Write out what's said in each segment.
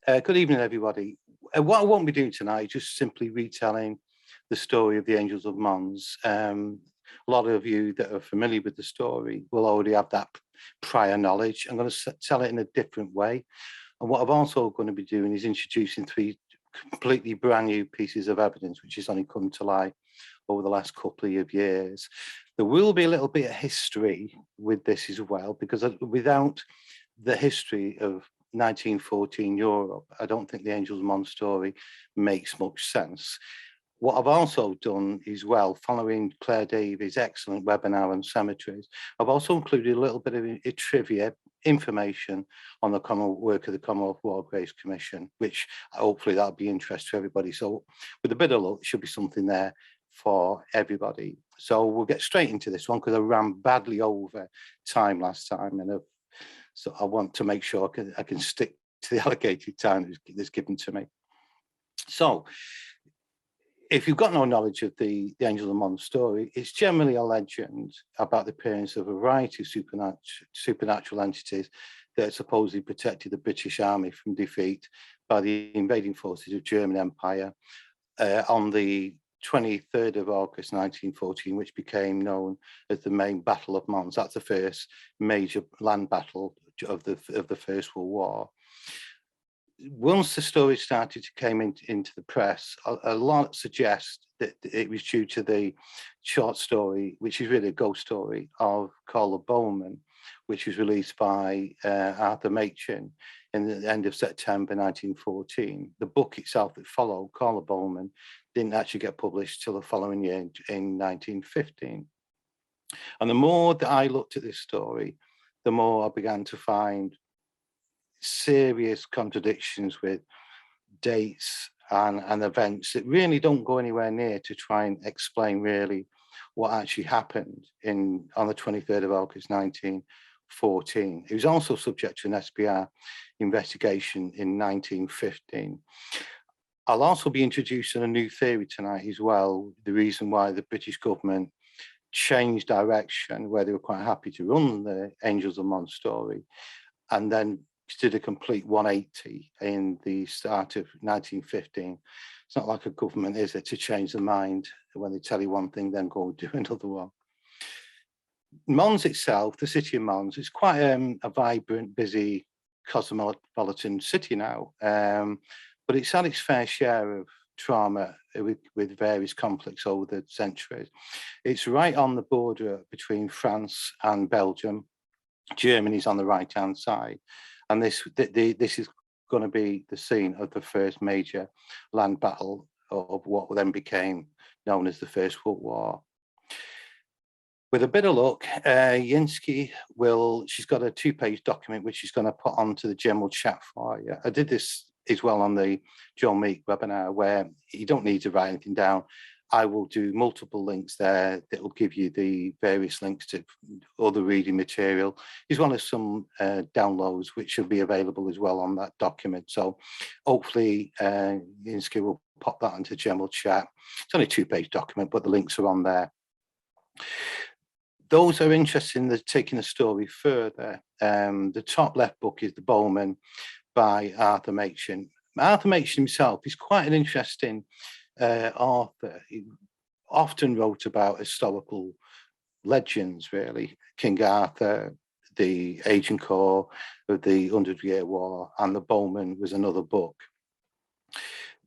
Good evening, everybody. What I won't be doing tonight is just simply retelling the story of the Angels of Mons. A lot of you that are familiar with the story will already have that prior knowledge. I'm going to tell it in a different way. And what I'm also going to be doing is introducing three completely brand new pieces of evidence, which has only come to light over the last couple of years. There will be a little bit of history with this as well, because without the history of 1914 Europe, I don't think the Angels of Mons story makes much sense. What I've also done is, well, following Claire Davies' excellent webinar on cemeteries, I've also included a little bit of trivia information on the work of the Commonwealth War Graves Commission, which hopefully that'll be interest to everybody. So with a bit of luck, should be something there for everybody. So we'll get straight into this one because I ran badly over time last time, and so I want to make sure I can stick to the allocated time that's given to me. So if you've got no knowledge of the Angels of Mons story, it's generally a legend about the appearance of a variety of supernatural entities that supposedly protected the British Army from defeat by the invading forces of German Empire on the 23rd of August 1914, which became known as the main Battle of Mons. That's the first major land battle of the First World War. Once the story started to come into the press, a lot suggest that it was due to the short story, which is really a ghost story, of Carla Bowman, which was released by Arthur Machen in the end of September 1914. The book itself that followed, Carla Bowman, didn't actually get published till the following year in 1915. And the more that I looked at this story, the more I began to find serious contradictions with dates and events that really don't go anywhere near to try and explain really what actually happened on the 23rd of August 1914. It was also subject to an SPR investigation in 1915. I'll also be introducing a new theory tonight as well, the reason why the British government changed direction, where they were quite happy to run the Angels of Mons story, and then did a complete 180 in the start of 1915. It's not like a government, is it, to change their mind when they tell you one thing, then go and do another one. Mons itself, the city of Mons, is quite a vibrant, busy, cosmopolitan city now, but it's had its fair share of trauma with various conflicts over the centuries. It's right on the border between France and Belgium. Germany's on the right-hand side. And this is going to be the scene of the first major land battle of what then became known as the First World War. With a bit of luck, Yinsky she's got a 2-page document which she's going to put onto the general chat for you. I did this as well on the John Meek webinar, where you don't need to write anything down. I will do multiple links there that will give you the various links to other reading material, as well as some downloads, which should be available as well on that document. So hopefully Yinsky will pop that into general chat. It's only a 2-page document, but the links are on there. Those who are interested in taking the story further, the top left book is The Bowman by Arthur Machen. Arthur Machen himself is quite an interesting author. He often wrote about historical legends, really. King Arthur, the Agincourt of the 100-Year War, and The Bowman was another book.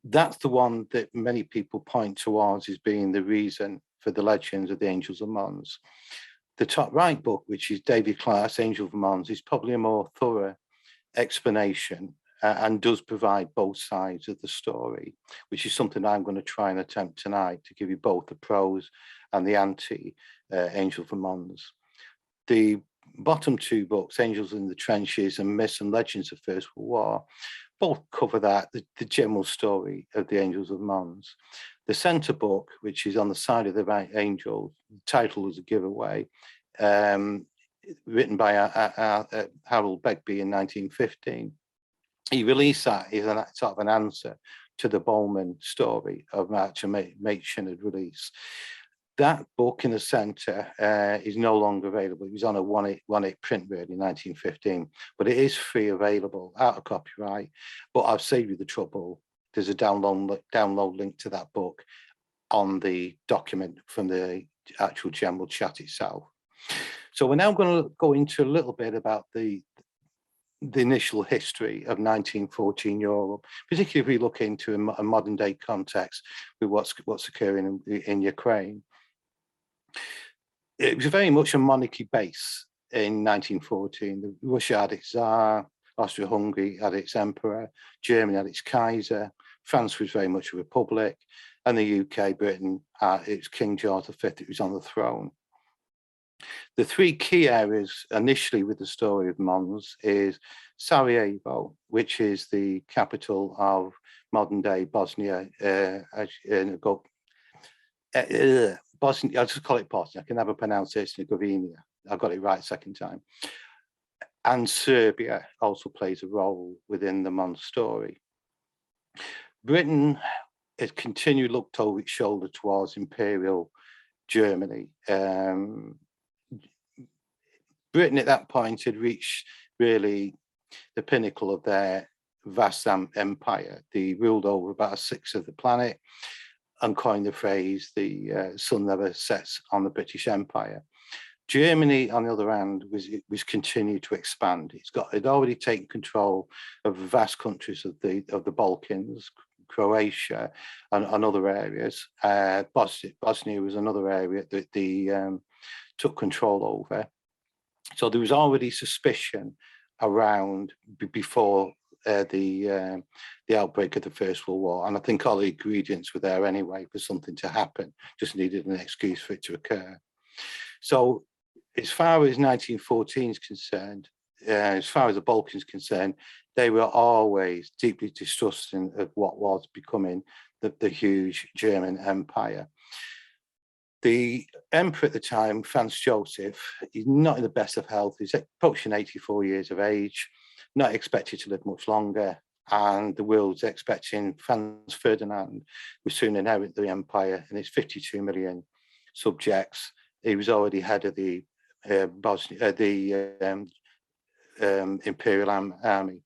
That's the one that many people point towards as being the reason for the legends of the Angels of Mons. The top right book, which is David Clarke's Angel of Mons, is probably a more thorough explanation and does provide both sides of the story, which is something I'm going to try and attempt tonight, to give you both the pros and the anti Angel of Mons. The bottom two books, Angels in the Trenches and Myths and Legends of First World War, both cover the general story of the Angels of Mons. The centre book, which is on the side of the right angel, the title is a giveaway, written by Harold Begbie in 1915. He released that as a sort of an answer to the Bowman story of Machen had released. That book in the centre is no longer available. It was on a 1/8 print really in 1915, but it is free available, out of copyright. But I've saved you the trouble. There's a download link to that book on the document from the actual general chat itself. So we're now going to go into a little bit about the initial history of 1914 Europe, particularly if we look into a modern day context with what's occurring in Ukraine. It was very much a monarchy base in 1914. Russia had its Tsar, Austria-Hungary had its emperor, Germany had its Kaiser, France was very much a republic, and the UK, Britain, it's King George V that was on the throne. The three key areas initially with the story of Mons is Sarajevo, which is the capital of modern day Bosnia. Bosnia, I'll just call it Bosnia. I can never pronounce it. Herzegovina. I got it right second time. And Serbia also plays a role within the Mons story. Britain has continued looked over its shoulder towards Imperial Germany. Britain at that point had reached really the pinnacle of their vast empire. They ruled over about a sixth of the planet and coined the phrase, the sun never sets on the British Empire. Germany, on the other hand, was continued to expand. It already taken control of vast countries of the Balkans, Croatia, and other areas. Bosnia was another area that they took control over. So there was already suspicion around before the outbreak of the First World War, and I think all the ingredients were there anyway for something to happen. Just needed an excuse for it to occur. So, as far as 1914 is concerned, as far as the Balkans concerned, they were always deeply distrusting of what was becoming the huge German Empire. The emperor at the time, Franz Joseph, is not in the best of health. He's approaching 84 years of age, not expected to live much longer, and the world's expecting Franz Ferdinand will soon inherit the empire and his 52 million subjects. He was already head of the Imperial Army.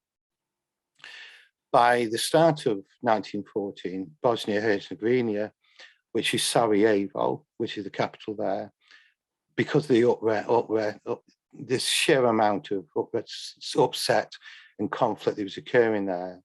By the start of 1914, Bosnia-Herzegovina, which is Sarajevo, which is the capital there, because of this sheer amount of upset and conflict that was occurring there,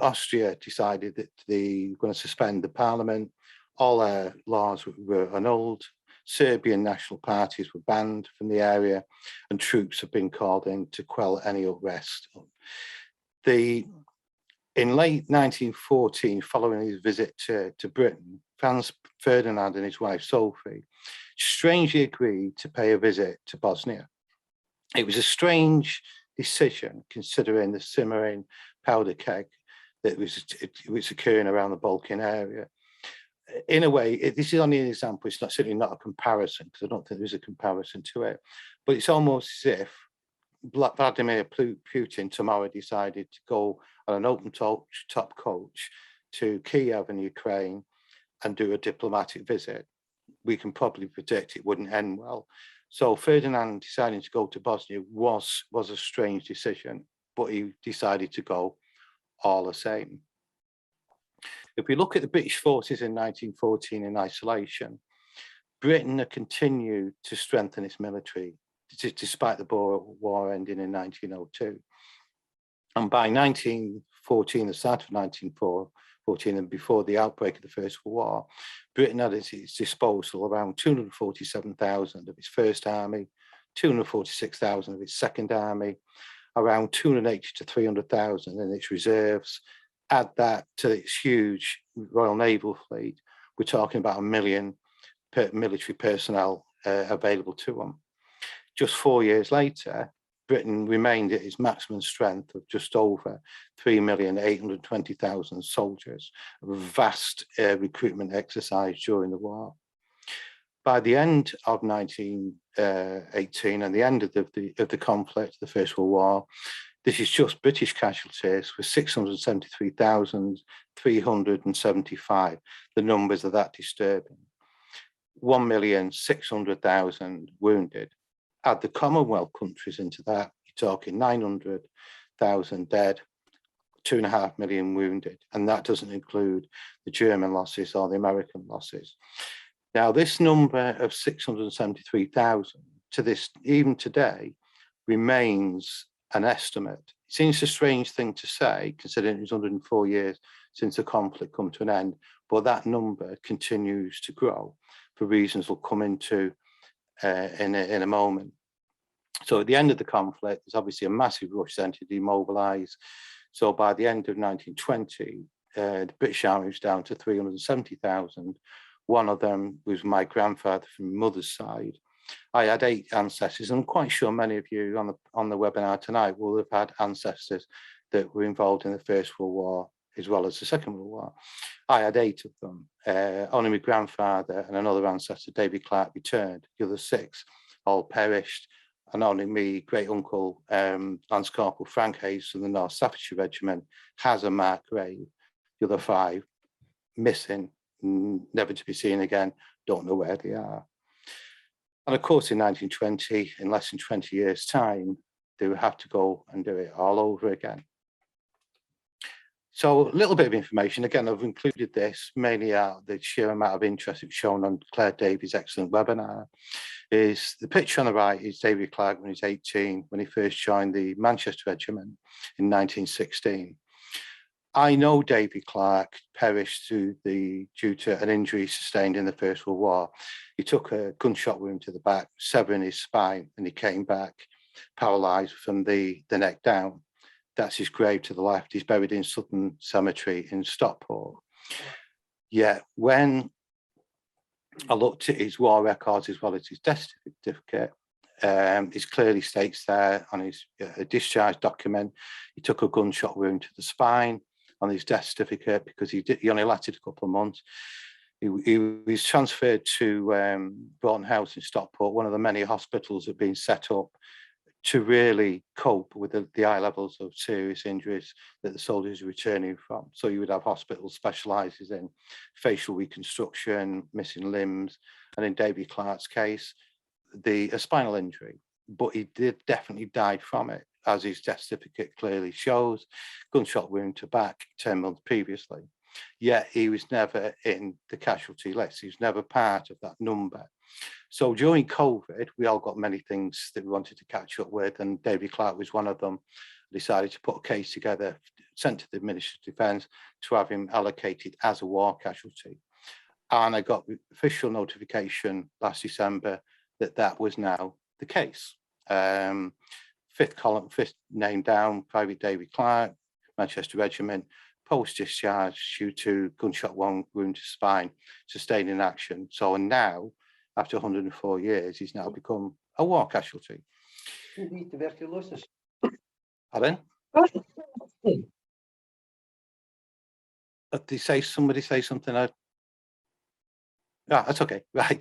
Austria decided that they were going to suspend the parliament. All their laws were annulled. Serbian national parties were banned from the area, and troops have been called in to quell any unrest. In late 1914, following his visit to Britain, Franz Ferdinand and his wife Sophie strangely agreed to pay a visit to Bosnia. It was a strange decision considering the simmering powder keg that was occurring around the Balkan area. In a way, this is only an example. It's certainly not a comparison, because I don't think there's a comparison to it. But it's almost as if Vladimir Putin tomorrow decided to go on an open top coach to Kiev in Ukraine and do a diplomatic visit. We can probably predict it wouldn't end well. So Ferdinand deciding to go to Bosnia was a strange decision, but he decided to go all the same. If we look at the British forces in 1914 in isolation, Britain had continued to strengthen its military despite the war ending in 1902. And by 1914, the start of 1914, and before the outbreak of the First World War, Britain had at its disposal around 247,000 of its First Army, 246,000 of its Second Army, around 280 to 300,000 in its reserves. Add that to its huge Royal Naval Fleet, we're talking about 1 million military personnel available to them. Just 4 years later, Britain remained at its maximum strength of just over 3,820,000 soldiers, a vast recruitment exercise during the war. By the end of 1918 and the end of the conflict, the First World War, this is just British casualties with 673,375. The numbers are that disturbing. 1,600,000 wounded. Add the Commonwealth countries into that, you're talking 900,000 dead, 2.5 million wounded, and that doesn't include the German losses or the American losses. Now, this number of 673,000 to this, even today, remains an estimate. It seems a strange thing to say, considering it was 104 years since the conflict come to an end, but that number continues to grow for reasons we'll come into in a moment. So at the end of the conflict, there's obviously a massive rush then to demobilise. So by the end of 1920, the British Army was down to 370,000. One of them was my grandfather from my mother's side. I had 8 ancestors, and I'm quite sure many of you on the webinar tonight will have had ancestors that were involved in the First World War as well as the Second World War. I had 8 of them. Only my grandfather and another ancestor, David Clark, returned. The other 6 all perished, and only me great uncle, Lance Corporal Frank Hayes from the North Staffordshire Regiment, has a marked grave. The other 5 missing, never to be seen again, don't know where they are. And of course, in 1920, in less than 20 years' time, they would have to go and do it all over again. So a little bit of information. Again, I've included this mainly out of the sheer amount of interest it's shown on Claire Davies' excellent webinar. Is the picture on the right is David Clark when he's 18, when he first joined the Manchester Regiment in 1916. I know David Clark perished due to an injury sustained in the First World War. He took a gunshot wound to the back, severing his spine, and he came back paralysed from the neck down. That's his grave to the left. He's buried in Sutton Cemetery in Stockport. Yeah, when I looked at his war records as well as his death certificate, it clearly states there on his discharge document, he took a gunshot wound to the spine. On his death certificate, because he only lasted a couple of months. He was transferred to Broughton House in Stockport, one of the many hospitals that have been set up to really cope with the high levels of serious injuries that the soldiers are returning from. So you would have hospitals specialises in facial reconstruction, missing limbs, and in David Clark's case, a spinal injury. But he did definitely die from it, as his death certificate clearly shows. Gunshot wound to back 10 months previously. Yet he was never in the casualty list. He was never part of that number. So during COVID, we all got many things that we wanted to catch up with, and David Clark was one of them. Decided to put a case together, sent to the Ministry of Defence to have him allocated as a war casualty. And I got official notification last December that was now the case. 5th name down, Private David Clark, Manchester Regiment, post-discharge due to gunshot wound to spine, sustained in action. So now, after 104 years, he's now become a war casualty. Tuberculosis. Pardon? Did somebody say something? That's okay, right.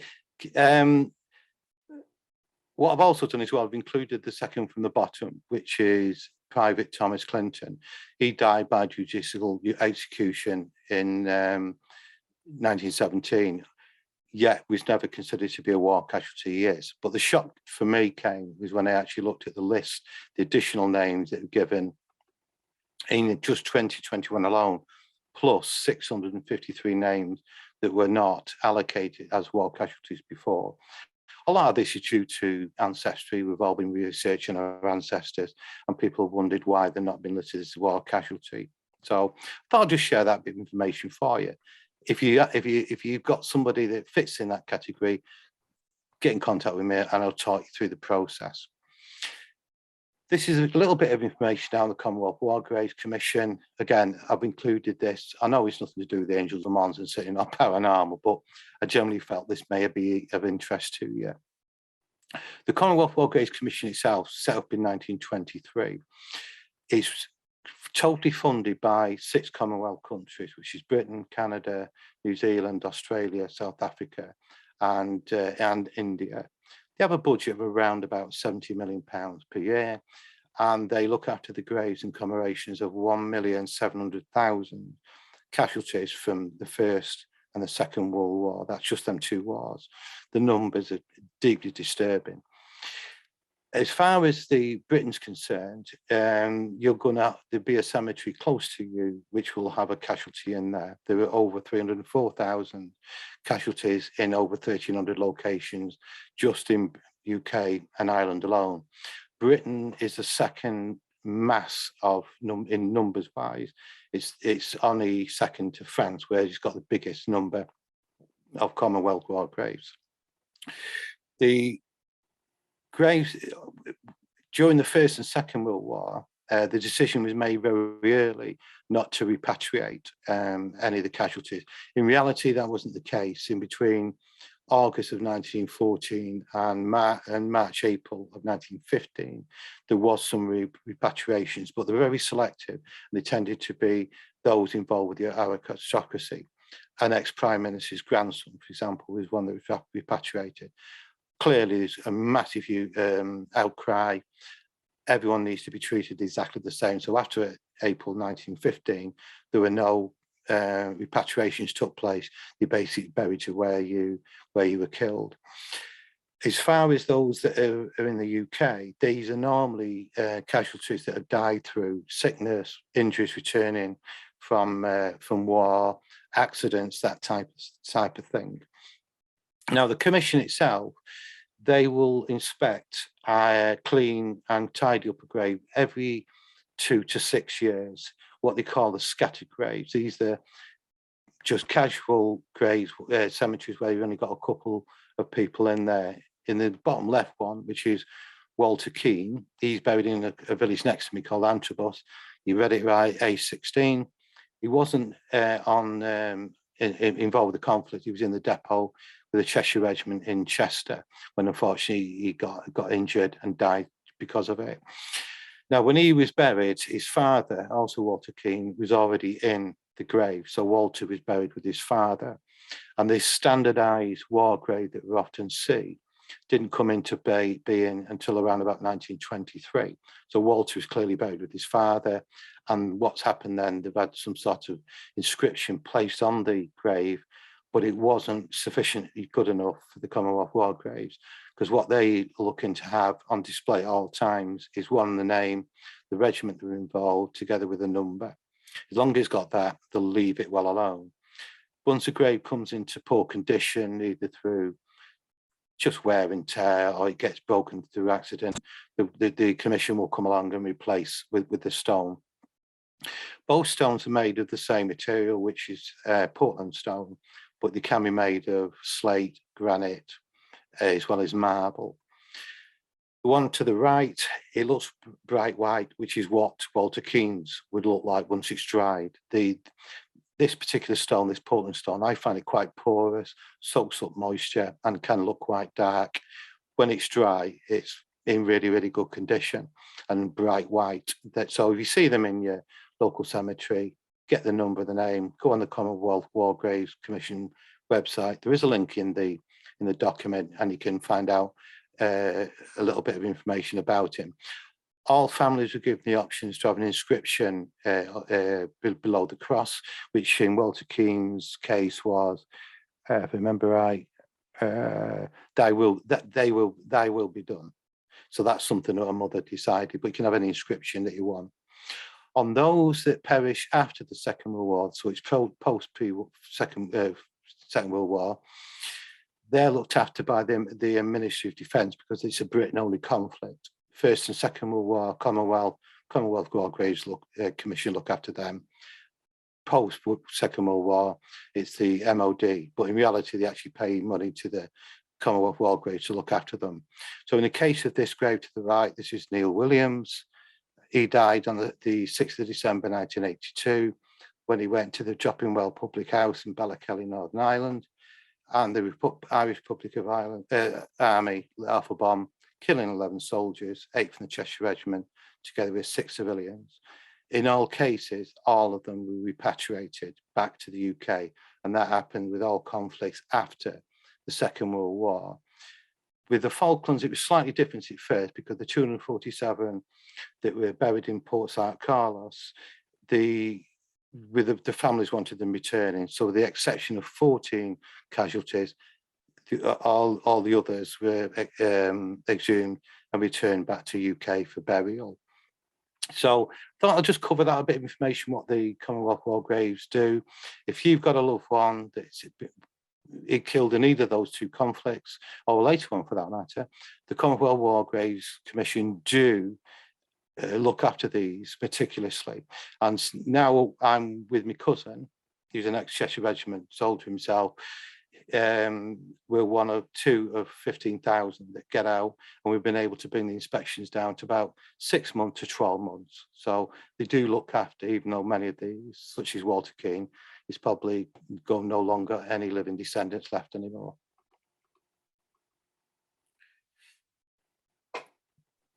What I've also done as well, I've included the second from the bottom, which is Private Thomas Clinton. He died by judicial execution in 1917, yet was never considered to be a war casualty. He is. But the shock for me was when I actually looked at the list, the additional names that were given in just 2021 alone, plus 653 names that were not allocated as war casualties before. A lot of this is due to ancestry. We've all been researching our ancestors, and people have wondered why they're not been listed as a war casualty. So I thought I'd just share that bit of information for you. If you've got somebody that fits in that category, get in contact with me and I'll talk you through the process. This is a little bit of information down the Commonwealth War Graves Commission. Again, I've included this. I know it's nothing to do with the Angels of Mons and sitting on Paranormal, but I generally felt this may be of interest to you. The Commonwealth War Graves Commission itself, set up in 1923, is totally funded by 6 Commonwealth countries, which is Britain, Canada, New Zealand, Australia, South Africa, and India. They have a budget of around about £70 million per year, and they look after the graves and commemorations of 1,700,000 casualties from the First and the Second World War. That's just them 2 wars. The numbers are deeply disturbing. As far as the Britain's concerned, there'll be a cemetery close to you which will have a casualty in there. There are over 304,000 casualties in over 1,300 locations just in UK and Ireland alone. Britain is the second mass in numbers wise. It's only second to France, where it's got the biggest number of Commonwealth War graves. The graves during the First and Second World War, the decision was made very early not to repatriate any of the casualties. In reality, that wasn't the case. In between August of 1914 and March, April of 1915, there was some repatriations, but they're very selective, and they tended to be those involved with the aristocracy. An ex-Prime Minister's grandson, for example, was one that was repatriated. Clearly, there's a massive outcry. Everyone needs to be treated exactly the same. So after April 1915, there were no repatriations took place. You basically buried you where you were killed. As far as those that are in the UK, these are normally casualties that have died through sickness, injuries returning from war, accidents, that type of thing. Now, the commission itself, they will inspect, clean and tidy up a grave every 2 to 6 years, what they call the scattered graves. These are just casual graves, cemeteries where you've only got a couple of people in there. In the bottom left one, which is Walter Keane, he's buried in a village next to me called Antrobus. You read it right, A16. He wasn't involved with the conflict. He was in the depot with the Cheshire Regiment in Chester, when unfortunately he got injured and died because of it. Now, when he was buried, his father, also Walter Keane, was already in the grave. So Walter was buried with his father. And this standardised war grave that we often see didn't come into being until around about 1923. So Walter was clearly buried with his father. And what's happened then, they've had some sort of inscription placed on the grave, but it wasn't sufficiently good enough for the Commonwealth War graves, because what they are looking to have on display at all times is, one, the name, the regiment that were involved, together with a number. As long as it's got that, they'll leave it well alone. Once a grave comes into poor condition, either through just wear and tear or it gets broken through accident, the commission will come along and replace with the stone. Both stones are made of the same material, which is Portland stone, but they can be made of slate, granite, as well as marble. The one to the right, it looks bright white, which is what Walter Keane's would look like once it's dried. This particular stone, this Portland stone, I find it quite porous, soaks up moisture, and can look quite dark. When it's dry, it's in really, really good condition and bright white. So if you see them in your local cemetery, get the number, the name, go on the Commonwealth War Graves Commission website. There is a link in the document, and you can find out a little bit of information about him. All families were given the options to have an inscription below the cross, which in Walter Keane's case was, if I remember right, thy will be done. So that's something that a mother decided, but you can have any inscription that you want. On those that perish after the Second World War, so it's post-Second World War, they're looked after by the Ministry of Defence, because it's a Britain-only conflict. First and Second World War, Commonwealth War Graves Commission look after them. Post Second World War, it's the MOD, but in reality, they actually pay money to the Commonwealth War Graves to look after them. So in the case of this grave to the right, this is Neil Williams. He died on the 6th of December 1982 when he went to the Dropping-Well Public House in Ballakelly, Northern Ireland, and the Irish Republic of Ireland Army let off a bomb, killing 11 soldiers, 8 from the Cheshire Regiment, together with 6 civilians. In all cases, all of them were repatriated back to the UK, and that happened with all conflicts after the Second World War. With the Falklands, it was slightly different at first, because the 247 that were buried in Port St. Carlos, the with the families wanted them returning. So with the exception of 14 casualties, all the others were exhumed and returned back to UK for burial. So I thought I'll just cover that a bit of information, what the Commonwealth War Graves do. If you've got a loved one that's it killed in either of those two conflicts, or a later one for that matter, the Commonwealth War Graves Commission do look after these meticulously. And now I'm with my cousin, who's an ex-Cheshire Regiment soldier himself. We're one of two of 15,000 that get out, and we've been able to bring the inspections down to about 6 months to 12 months. So they do look after, even though many of these, such as Walter Keane, is probably no longer any living descendants left anymore.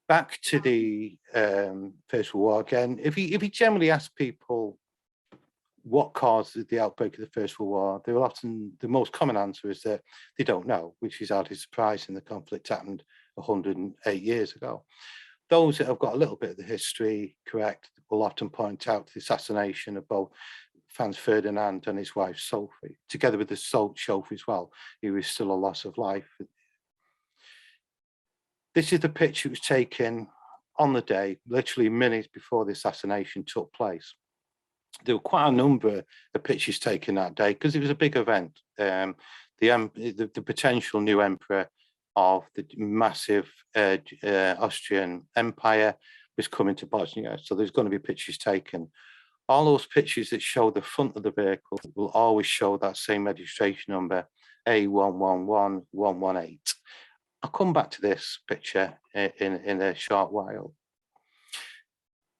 Back to the First World War again. If you generally ask people what caused the outbreak of the First World War, they will often, the most common answer is that they don't know, which is hardly surprising. The conflict happened 108 years ago. Those that have got a little bit of the history correct will often point out the assassination of both Franz Ferdinand and his wife Sophie, together with the chauffeur as well, who is still a loss of life. This is the picture that was taken on the day, literally minutes before the assassination took place. There were quite a number of pictures taken that day because it was a big event. The potential new emperor of the massive Austrian Empire was coming to Bosnia, so there's going to be pictures taken. All those pictures that show the front of the vehicle will always show that same registration number, A111118. I'll come back to this picture in a short while.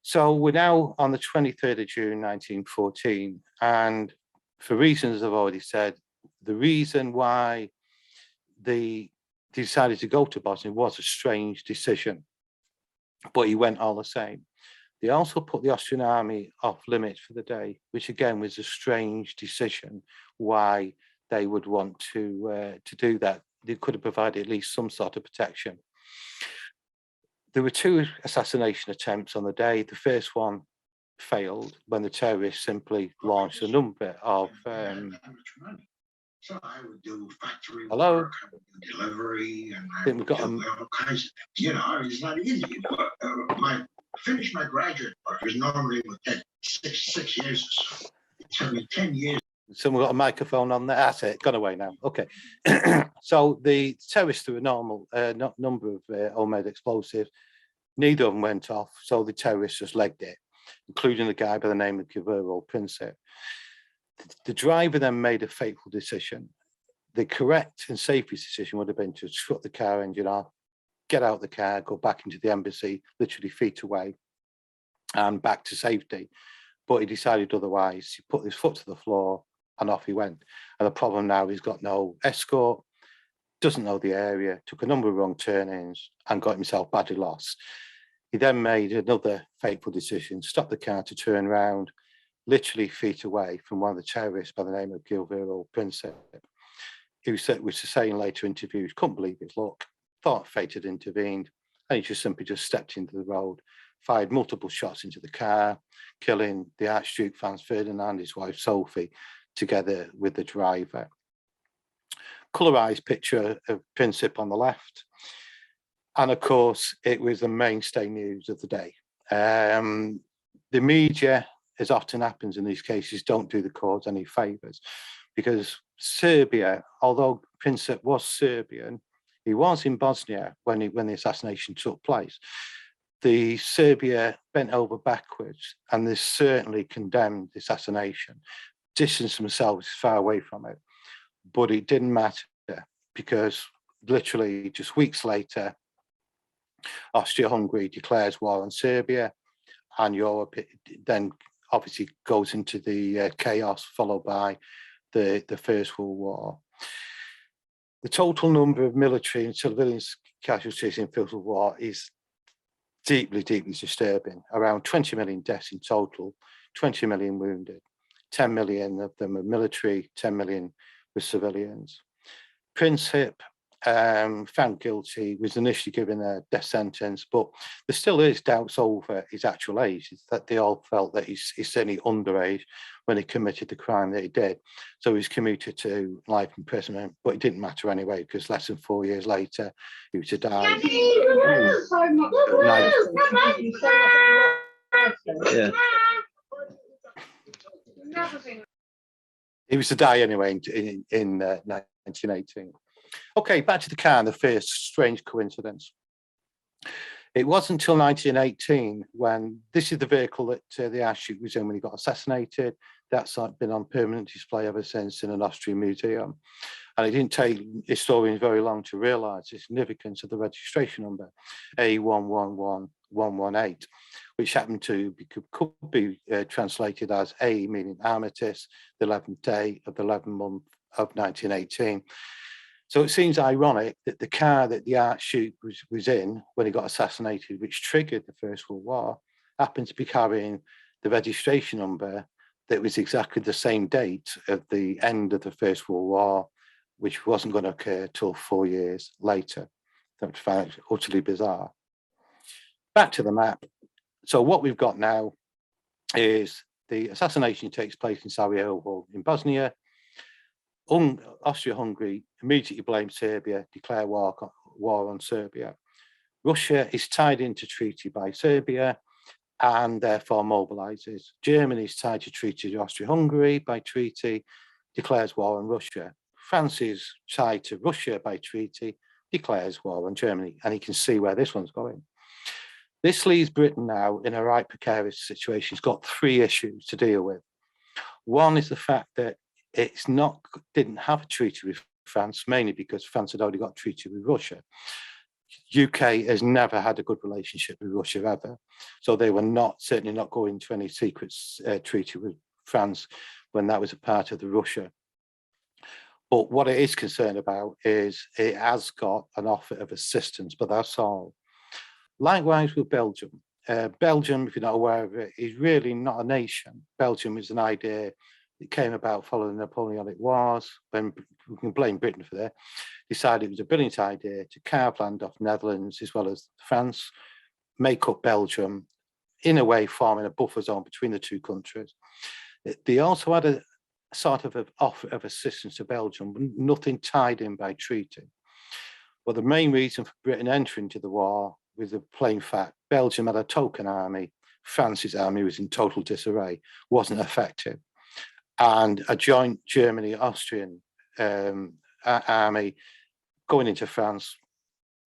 So we're now on the 23rd of June, 1914. And for reasons I've already said, the reason why they decided to go to Bosnia was a strange decision, but he went all the same. They also put the Austrian army off limits for the day, which again was a strange decision why they would want to do that. They could have provided at least some sort of protection. There were two assassination attempts on the day. The first one failed when the terrorists simply launched a number of so I would do factory hello? work, I would do delivery, and I think we've would got do all kinds of, it's not easy. But finish my graduate work is normally would take six years or so. It took me 10 years. Someone got a microphone on there. That's it, gone away now. Okay. So the terrorists threw a normal number of homemade explosives. Neither of them went off, so the terrorists just legged it, including the guy by the name of Gavrilo Princip. The driver then made a fateful decision. The correct and safest decision would have been to shut the car engine off, get out the car, go back into the embassy, literally feet away, and back to safety. But he decided otherwise. He put his foot to the floor and off he went. And the problem now, he's got no escort, doesn't know the area, took a number of wrong turnings and got himself badly lost. He then made another fateful decision, stopped the car to turn around, literally feet away from one of the terrorists by the name of Gavrilo Princip, who was saying in later interviews, couldn't believe his luck, thought fate had intervened, and he just simply stepped into the road, fired multiple shots into the car, killing the Archduke Franz Ferdinand, his wife Sophie, together with the driver. Colorized picture of Princip on the left. And of course, it was the mainstay news of the day. The media, as often happens in these cases, don't do the cause any favors, because Serbia, although Princip was Serbian, he was in Bosnia when the assassination took place. The Serbia bent over backwards, and they certainly condemned the assassination, distanced themselves far away from it. But it didn't matter, because literally just weeks later, Austria-Hungary declares war on Serbia, and Europe then obviously goes into the chaos followed by the First World War. The total number of military and civilian casualties in First World War is deeply, deeply disturbing. Around 20 million deaths in total, 20 million wounded, 10 million of them are military, 10 million were civilians. Princip found guilty, was initially given a death sentence, but there still is doubts over his actual age. It's that they all felt that he's certainly underage when he committed the crime that he did. So he was commuted to life imprisonment, but it didn't matter anyway, because less than 4 years later, he was to die. Yeah. He was to die anyway in 1918. Okay, back to the car and the first strange coincidence. It wasn't until 1918 when this is the vehicle that the Archduke was in when he got assassinated. That's been on permanent display ever since in an Austrian museum. And it didn't take historians very long to realise the significance of the registration number, A111118, which happened to could be translated as A, meaning Armistice, the 11th day of the 11th month of 1918. So it seems ironic that the car that the Archduke was in when he got assassinated, which triggered the First World War, happened to be carrying the registration number that was exactly the same date of the end of the First World War, which wasn't going to occur till 4 years later. That was found utterly bizarre. Back to the map. So what we've got now is the assassination takes place in Sarajevo in Bosnia. Austria-Hungary immediately blamed Serbia, declare war on Serbia. Russia is tied into treaty by Serbia and therefore mobilizes. Germany is tied to treaty with Austria-Hungary by treaty, declares war on Russia. France is tied to Russia by treaty, declares war on Germany. And you can see where this one's going. This leaves Britain now in a right precarious situation. It's got 3 issues to deal with. One is the fact that didn't have a treaty with France, mainly because France had already got a treaty with Russia. UK has never had a good relationship with Russia ever. So they were certainly not going to any secret treaty with France when that was a part of the Russia. But what it is concerned about is it has got an offer of assistance, but that's all. Likewise with Belgium. Belgium, if you're not aware of it, is really not a nation. Belgium is an idea that came about following the Napoleonic Wars, when we can blame Britain for that, decided it was a brilliant idea to carve land off Netherlands as well as France, make up Belgium, in a way forming a buffer zone between the two countries. They also had a sort of an offer of assistance to Belgium, nothing tied in by treaty. Well, the main reason for Britain entering into the war was the plain fact Belgium had a token army, France's army was in total disarray, wasn't effective. And a joint Germany-Austrian army going into France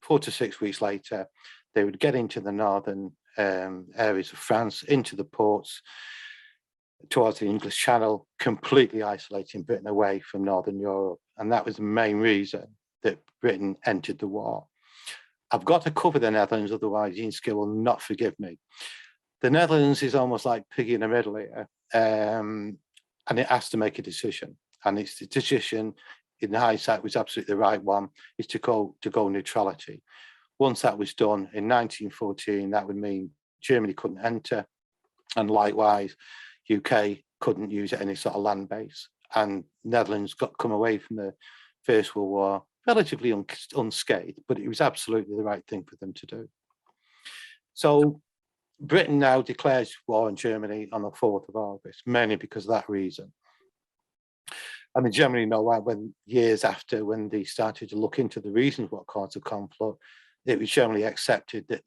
4 to 6 weeks later, they would get into the northern areas of France, into the ports, towards the English Channel, completely isolating Britain away from Northern Europe. And that was the main reason that Britain entered the war. I've got to cover the Netherlands, otherwise Ian Skill will not forgive me. The Netherlands is almost like piggy in the middle here, and it has to make a decision. And its decision, in hindsight, was absolutely the right one, is to go neutrality. Once that was done in 1914, that would mean Germany couldn't enter, and likewise, UK couldn't use any sort of land base. And Netherlands come away from the First World War relatively unscathed, but it was absolutely the right thing for them to do. So Britain now declares war on Germany on the 4th of August, mainly because of that reason. And they generally know why, when years after, when they started to look into the reasons what caused the conflict, it was generally accepted that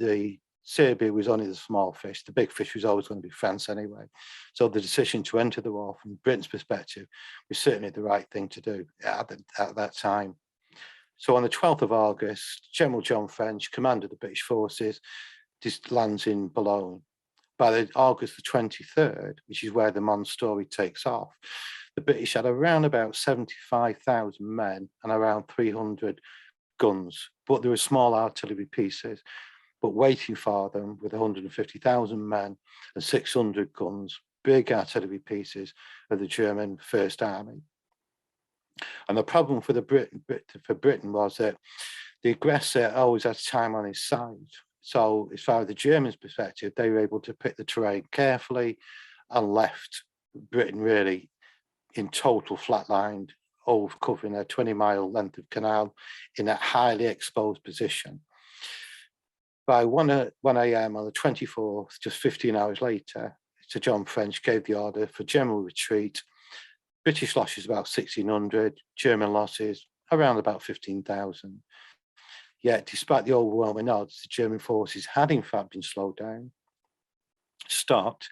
Serbia was only the small fish. The big fish was always going to be France anyway. So the decision to enter the war from Britain's perspective was certainly the right thing to do at that time. So on the 12th of August, General John French, commander of the British forces, just lands in Boulogne. By August the 23rd, which is where the Mons story takes off, the British had around about 75,000 men and around 300 guns, but there were small artillery pieces, but waiting for them with 150,000 men and 600 guns, big artillery pieces of the German First Army. And the problem for Britain was that the aggressor always had time on his side. So as far as the Germans' perspective, they were able to pick the terrain carefully and left Britain really in total flatlined, over covering a 20-mile length of canal in a highly exposed position. By 1 a.m. on the 24th, just 15 hours later, Sir John French gave the order for general retreat. British losses about 1,600, German losses around about 15,000. Yet, despite the overwhelming odds, the German forces had in fact been slowed down, stopped,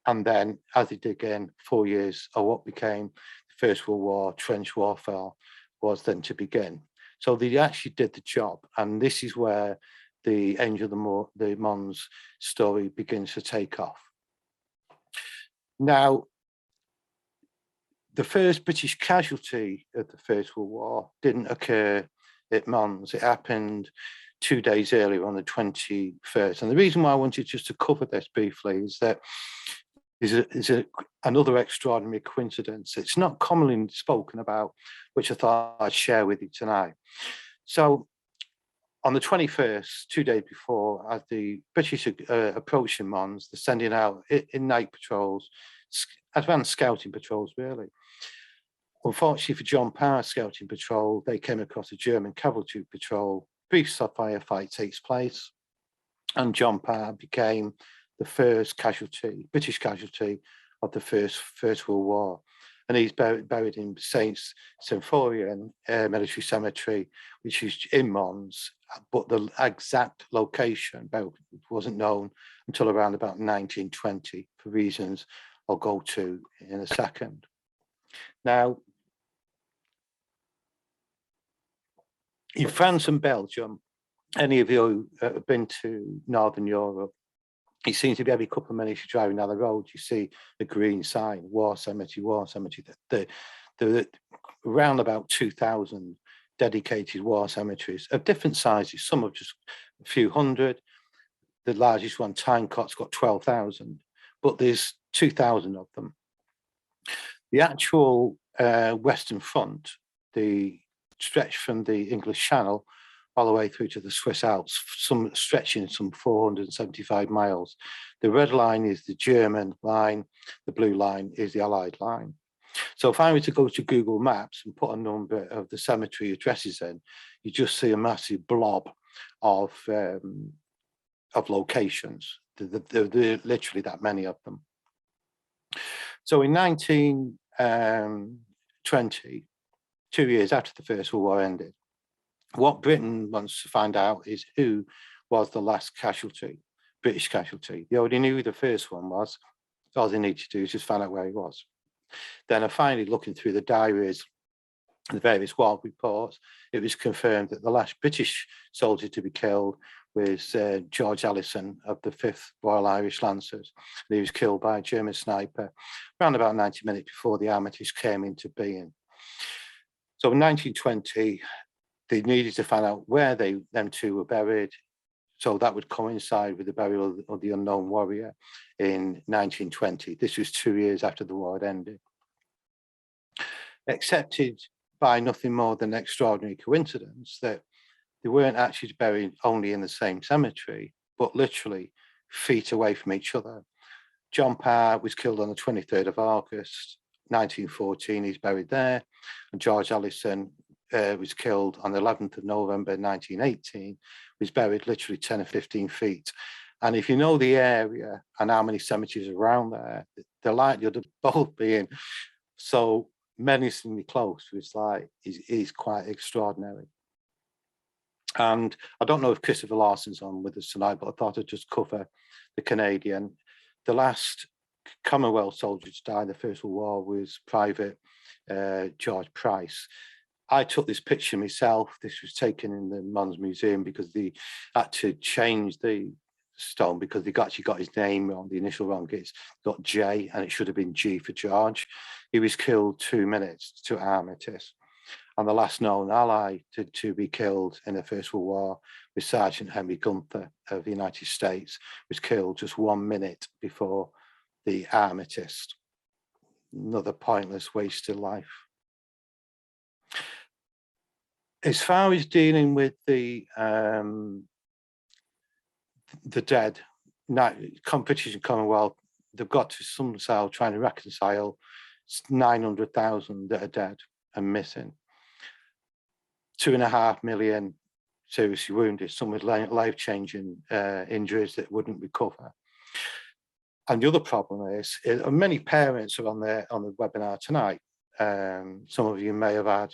and then, as they did again, 4 years of what became the First World War, trench warfare, was then to begin. So they actually did the job, and this is where the Angel of the Mons story begins to take off. Now, the first British casualty of the First World War didn't occur at Mons. It happened 2 days earlier on the 21st. And the reason why I wanted just to cover this briefly is that another extraordinary coincidence. It's not commonly spoken about, which I thought I'd share with you tonight. So on the 21st, 2 days before, as the British approaching Mons, they're sending out in night patrols, advanced scouting patrols, really. Unfortunately for John Parr's scouting patrol, they came across a German cavalry patrol. Brief firefight takes place, and John Parr became the first casualty, British casualty of the First World War. And he's buried in St. Symphorian Military Cemetery, which is in Mons, but the exact location wasn't known until around about 1920 for reasons I'll go to in a second. Now, in France and Belgium, any of you who have been to Northern Europe, it seems to be every couple of minutes you're driving down the road, you see a green sign, War Cemetery, War Cemetery. There are around about 2,000 dedicated war cemeteries of different sizes, some of just a few hundred. The largest one, Tynecott's got 12,000, but there's 2,000 of them. The actual Western Front, the stretch from the English Channel all the way through to the Swiss Alps, some stretching some 475 miles. The red line is the German line, the blue line is the Allied line. So if I were to go to Google Maps and put a number of the cemetery addresses in, you just see a massive blob of locations. There are literally that many of them. So in 1920, 2 years after the First World War ended, what Britain wants to find out is who was the last casualty, British casualty. They already knew who the first one was. All they need to do is just find out where he was. Then finally, looking through the diaries, the various war reports, it was confirmed that the last British soldier to be killed was George Allison of the 5th Royal Irish Lancers. And he was killed by a German sniper around about 90 minutes before the armistice came into being. So in 1920, they needed to find out where them two were buried. So that would coincide with the burial of the unknown warrior in 1920. This was 2 years after the war had ended. Accepted by nothing more than extraordinary coincidence that they weren't actually buried only in the same cemetery, but literally feet away from each other. John Parr was killed on the 23rd of August, 1914. He's buried there. And George Allison was killed on the 11th of November 1918, was buried literally 10 or 15 feet. And if you know the area and how many cemeteries are around there, they're likely to both being so menacingly close. It's like, is quite extraordinary. And I don't know if Christopher Larson's on with us tonight, but I thought I'd just cover the Canadian. The last Commonwealth soldier to die in the First World War was Private George Price. I took this picture myself. This was taken in the Mons Museum because they had to change the stone because they actually got his name wrong, the initial wrong. It's got J and it should have been G for George. He was killed 2 minutes to armistice. And the last known ally to be killed in the First World War was Sergeant Henry Gunther of the United States, was killed just 1 minute before the armistice. Another pointless wasted life. As far as dealing with the dead, British and Commonwealth, they've got to somehow trying to reconcile 900,000 that are dead. and missing. 2.5 million seriously wounded, some with life-changing injuries that wouldn't recover. And the other problem is many parents are on the webinar tonight. Some of you may have had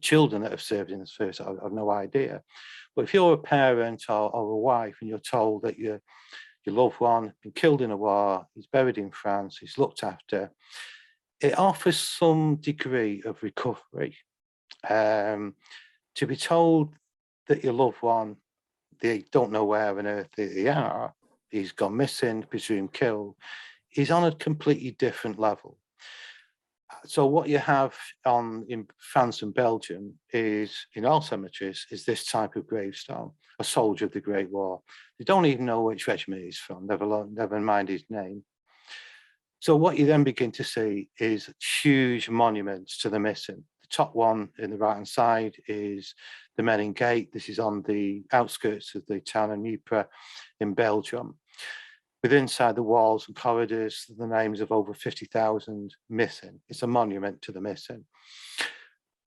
children that have served in the service. I've no idea. But if you're a parent or a wife and you're told that your loved one has been killed in a war, he's buried in France, he's looked after, it offers some degree of recovery. To be told that your loved one, they don't know where on earth they are, he's gone missing, presumed killed, is on a completely different level. So what you have in France and Belgium is, in all cemeteries, is this type of gravestone, a soldier of the Great War. They don't even know which regiment he's from, never mind his name. So what you then begin to see is huge monuments to the missing. The top one in the right-hand side is the Menin Gate. This is on the outskirts of the town of Ypres in Belgium. With inside the walls and corridors, the names of over 50,000 missing. It's a monument to the missing.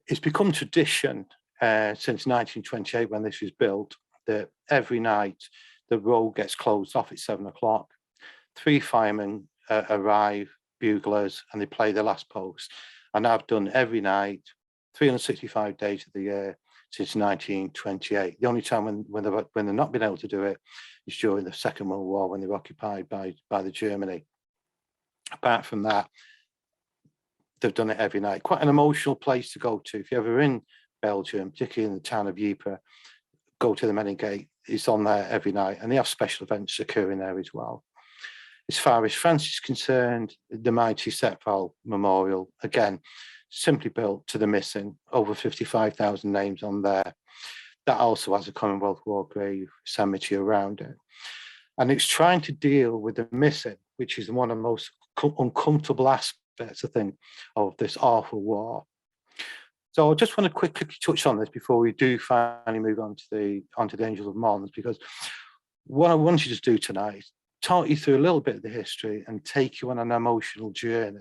It's become tradition since 1928, when this was built, that every night the road gets closed off at 7 o'clock. 3 firemen arrive, buglers, and they play the last post. And I've done every night, 365 days of the year since 1928. The only time when they've not been able to do it is during the Second World War, when they were occupied by the Germany. Apart from that, they've done it every night. Quite an emotional place to go to. If you're ever in Belgium, particularly in the town of Ypres, go to the Menin Gate. It's on there every night, and they have special events occurring there as well. As far as France is concerned, the mighty Sepval Memorial, again, simply built to the missing, over 55,000 names on there. That also has a Commonwealth War grave cemetery around it. And it's trying to deal with the missing, which is one of the most uncomfortable aspects, I think, of this awful war. So I just want to quickly touch on this before we do finally move on to the Angels of Mons, because what I want you to do tonight is talk you through a little bit of the history and take you on an emotional journey.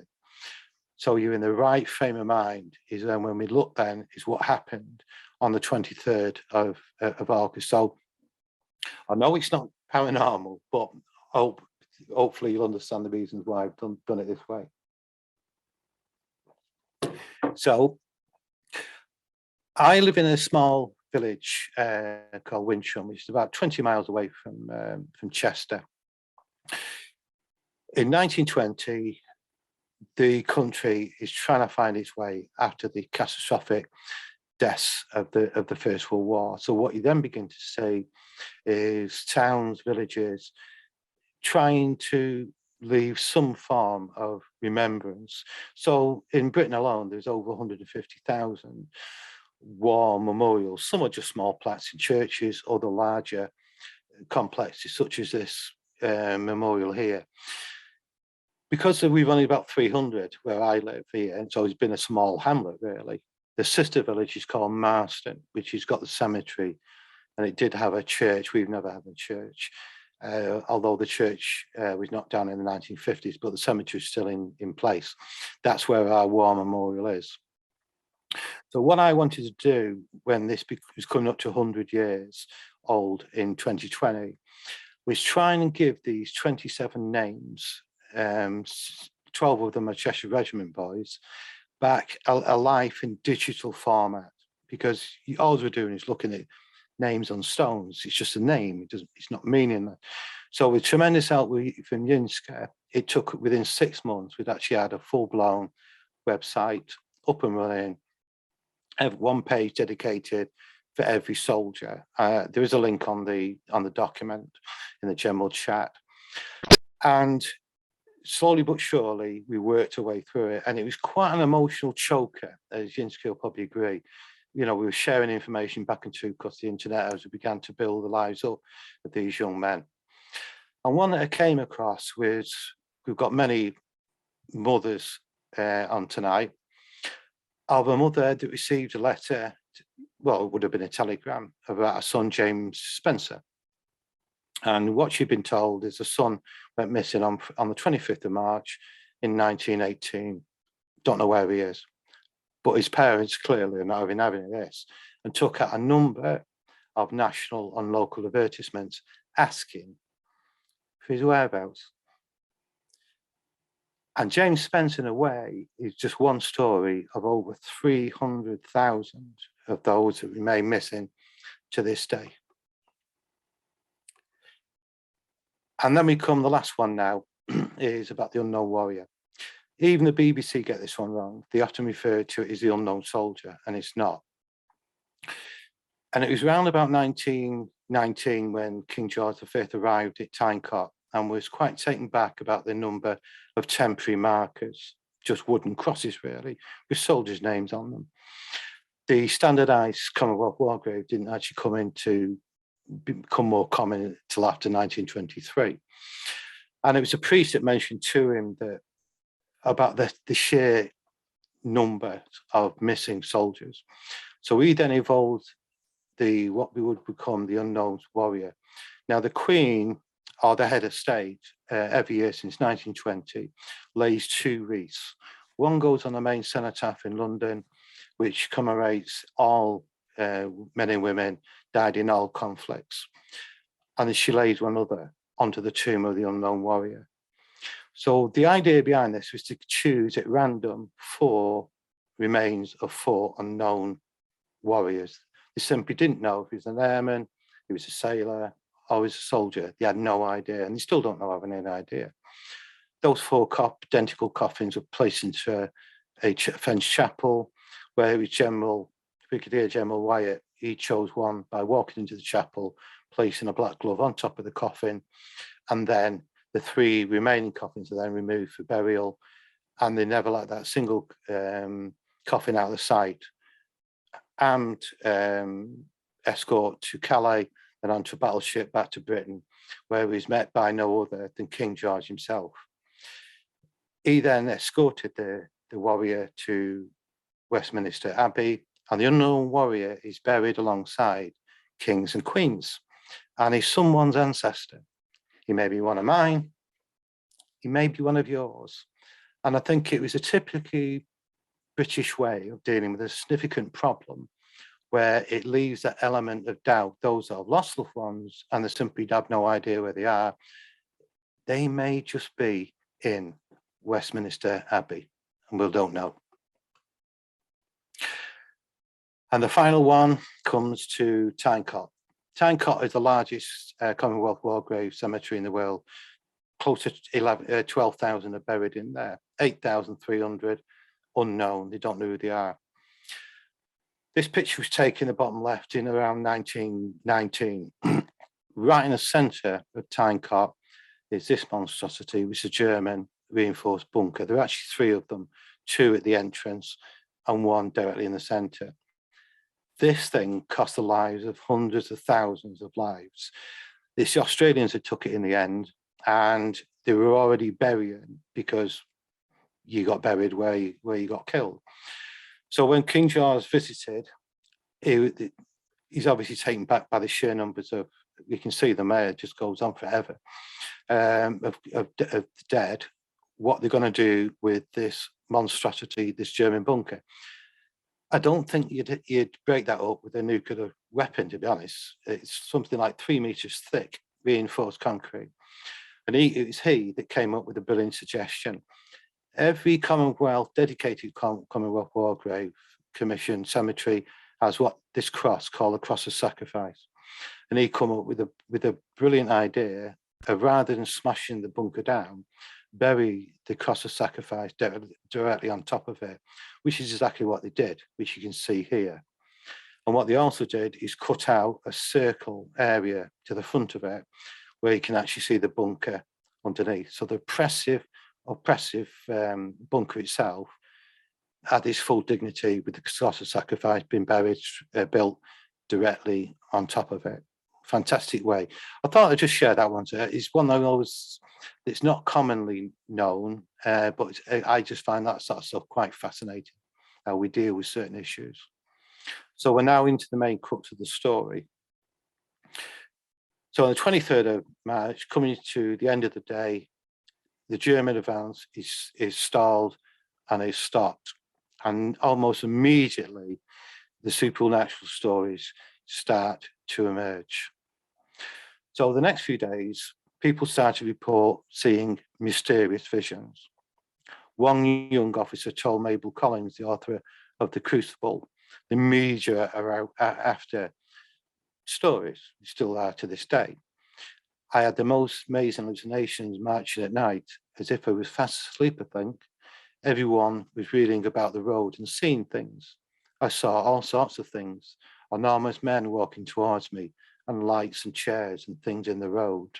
So you're in the right frame of mind, is then when we look then is what happened on the 23rd of August. So I know it's not paranormal, but hopefully you'll understand the reasons why I've done it this way. So I live in a small village called Wincham, which is about 20 miles away from Chester. In 1920, the country is trying to find its way after the catastrophic deaths of the First World War. So what you then begin to see is towns, villages, trying to leave some form of remembrance. So in Britain alone, there's over 150,000 war memorials. Some are just small plaques in churches, other larger complexes, such as this memorial here. Because we've only about 300 where I live here, and so it's been a small hamlet really. The sister village is called Marston, which has got the cemetery, and it did have a church. We've never had a church, although the church was knocked down in the 1950s, but the cemetery is still in place. That's where our war memorial is. So what I wanted to do when this was coming up to 100 years old in 2020 was try and give these 27 names, 12 of them are Cheshire Regiment boys, back a life in digital format, because all we're doing is looking at names on stones. It's just a name, it's not meaningless. So with tremendous help from Yinska, it took within 6 months, we'd actually had a full-blown website up and running, have one page dedicated for every soldier. There is a link on the document in the general chat. And slowly but surely, we worked our way through it. And it was quite an emotional choker, as Yinska will probably agree. You know, we were sharing information back and forth across the internet as we began to build the lives up of these young men. And one that I came across was, we've got many mothers on tonight, of a mother that received a letter, well, it would have been a telegram, about her son, James Spencer. And what she'd been told is the son went missing on the 25th of March in 1918. Don't know where he is. But his parents clearly are not having this, and took out a number of national and local advertisements asking for his whereabouts. And James Spencer, in a way, is just one story of over 300,000 of those that remain missing to this day. And then we come, the last one now is about the unknown warrior. Even the BBC get this one wrong. They often refer to it as the unknown soldier, and it's not. And it was around about 1919 when King George V arrived at Tynecott and was quite taken back about the number of temporary markers, just wooden crosses really, with soldiers' names on them. The standardised Commonwealth war grave didn't actually become more common until after 1923. And it was a priest that mentioned to him that about the sheer number of missing soldiers. So he then evolved what we would become the unknown warrior. Now the Queen, or the head of state, every year since 1920, lays 2 wreaths. One goes on the main cenotaph in London, which commemorates all men and women died in all conflicts. And then she lays one other onto the tomb of the unknown warrior. So the idea behind this was to choose at random 4 remains of 4 unknown warriors. They simply didn't know if he was an airman, he was a sailor, or he was a soldier. They had no idea, and they still don't know, having any idea. Those 4 identical coffins were placed into a French chapel, where it was Brigadier General Wyatt. He chose one by walking into the chapel, placing a black glove on top of the coffin, and then the 3 remaining coffins are then removed for burial, and they never let that single coffin out of sight. And escort to Calais and onto a battleship back to Britain, where he was met by no other than King George himself. He then escorted the warrior to Westminster Abbey, and the unknown warrior is buried alongside kings and queens, and he's someone's ancestor. He may be one of mine, he may be one of yours. And I think it was a typically British way of dealing with a significant problem, where it leaves that element of doubt. Those that have lost loved ones and they simply have no idea where they are, they may just be in Westminster Abbey, and we don't know. And the final one comes to Tynecott. Tynecott is the largest Commonwealth war grave cemetery in the world. Close to 12,000 are buried in there, 8,300 unknown, they don't know who they are. This picture was taken in the bottom left in around 1919. Right in the centre of Tynecott is this monstrosity, which is a German reinforced bunker. There are actually 3 of them, 2 at the entrance and 1 directly in the centre. This thing cost the lives of hundreds of thousands of lives. It's the Australians that took it in the end, and they were already burying because you got buried where you got killed. So when King George visited, he's obviously taken back by the sheer numbers of, you can see the mayor just goes on forever, of dead. What they're going to do with this monstrosity, this German bunker. I don't think you'd break that up with a nuclear weapon, to be honest. It's something like 3 meters thick, reinforced concrete. And it was he that came up with a brilliant suggestion. Every Commonwealth, dedicated Commonwealth War Grave Commission cemetery has what this cross called the Cross of Sacrifice. And he come up with a brilliant idea of, rather than smashing the bunker down, bury the Cross of Sacrifice directly on top of it, which is exactly what they did, which you can see here. And what they also did is cut out a circle area to the front of it, where you can actually see the bunker underneath. So the oppressive bunker itself had its full dignity, with the Cross of Sacrifice being built directly on top of it. Fantastic way. I thought I'd just share that one. It's one that it's not commonly known, but I just find that sort of stuff quite fascinating, how we deal with certain issues. So we're now into the main crux of the story. So on the 23rd of March, coming to the end of the day, the German advance is stalled and is stopped. And almost immediately, the supernatural stories start to emerge. So the next few days, people started to report seeing mysterious visions. One young officer told Mabel Collins, the author of The Crucible, the media are after stories, still are to this day. I had the most amazing hallucinations marching at night, as if I was fast asleep, I think. Everyone was reading about the road and seeing things. I saw all sorts of things, enormous men walking towards me, and lights and chairs and things in the road.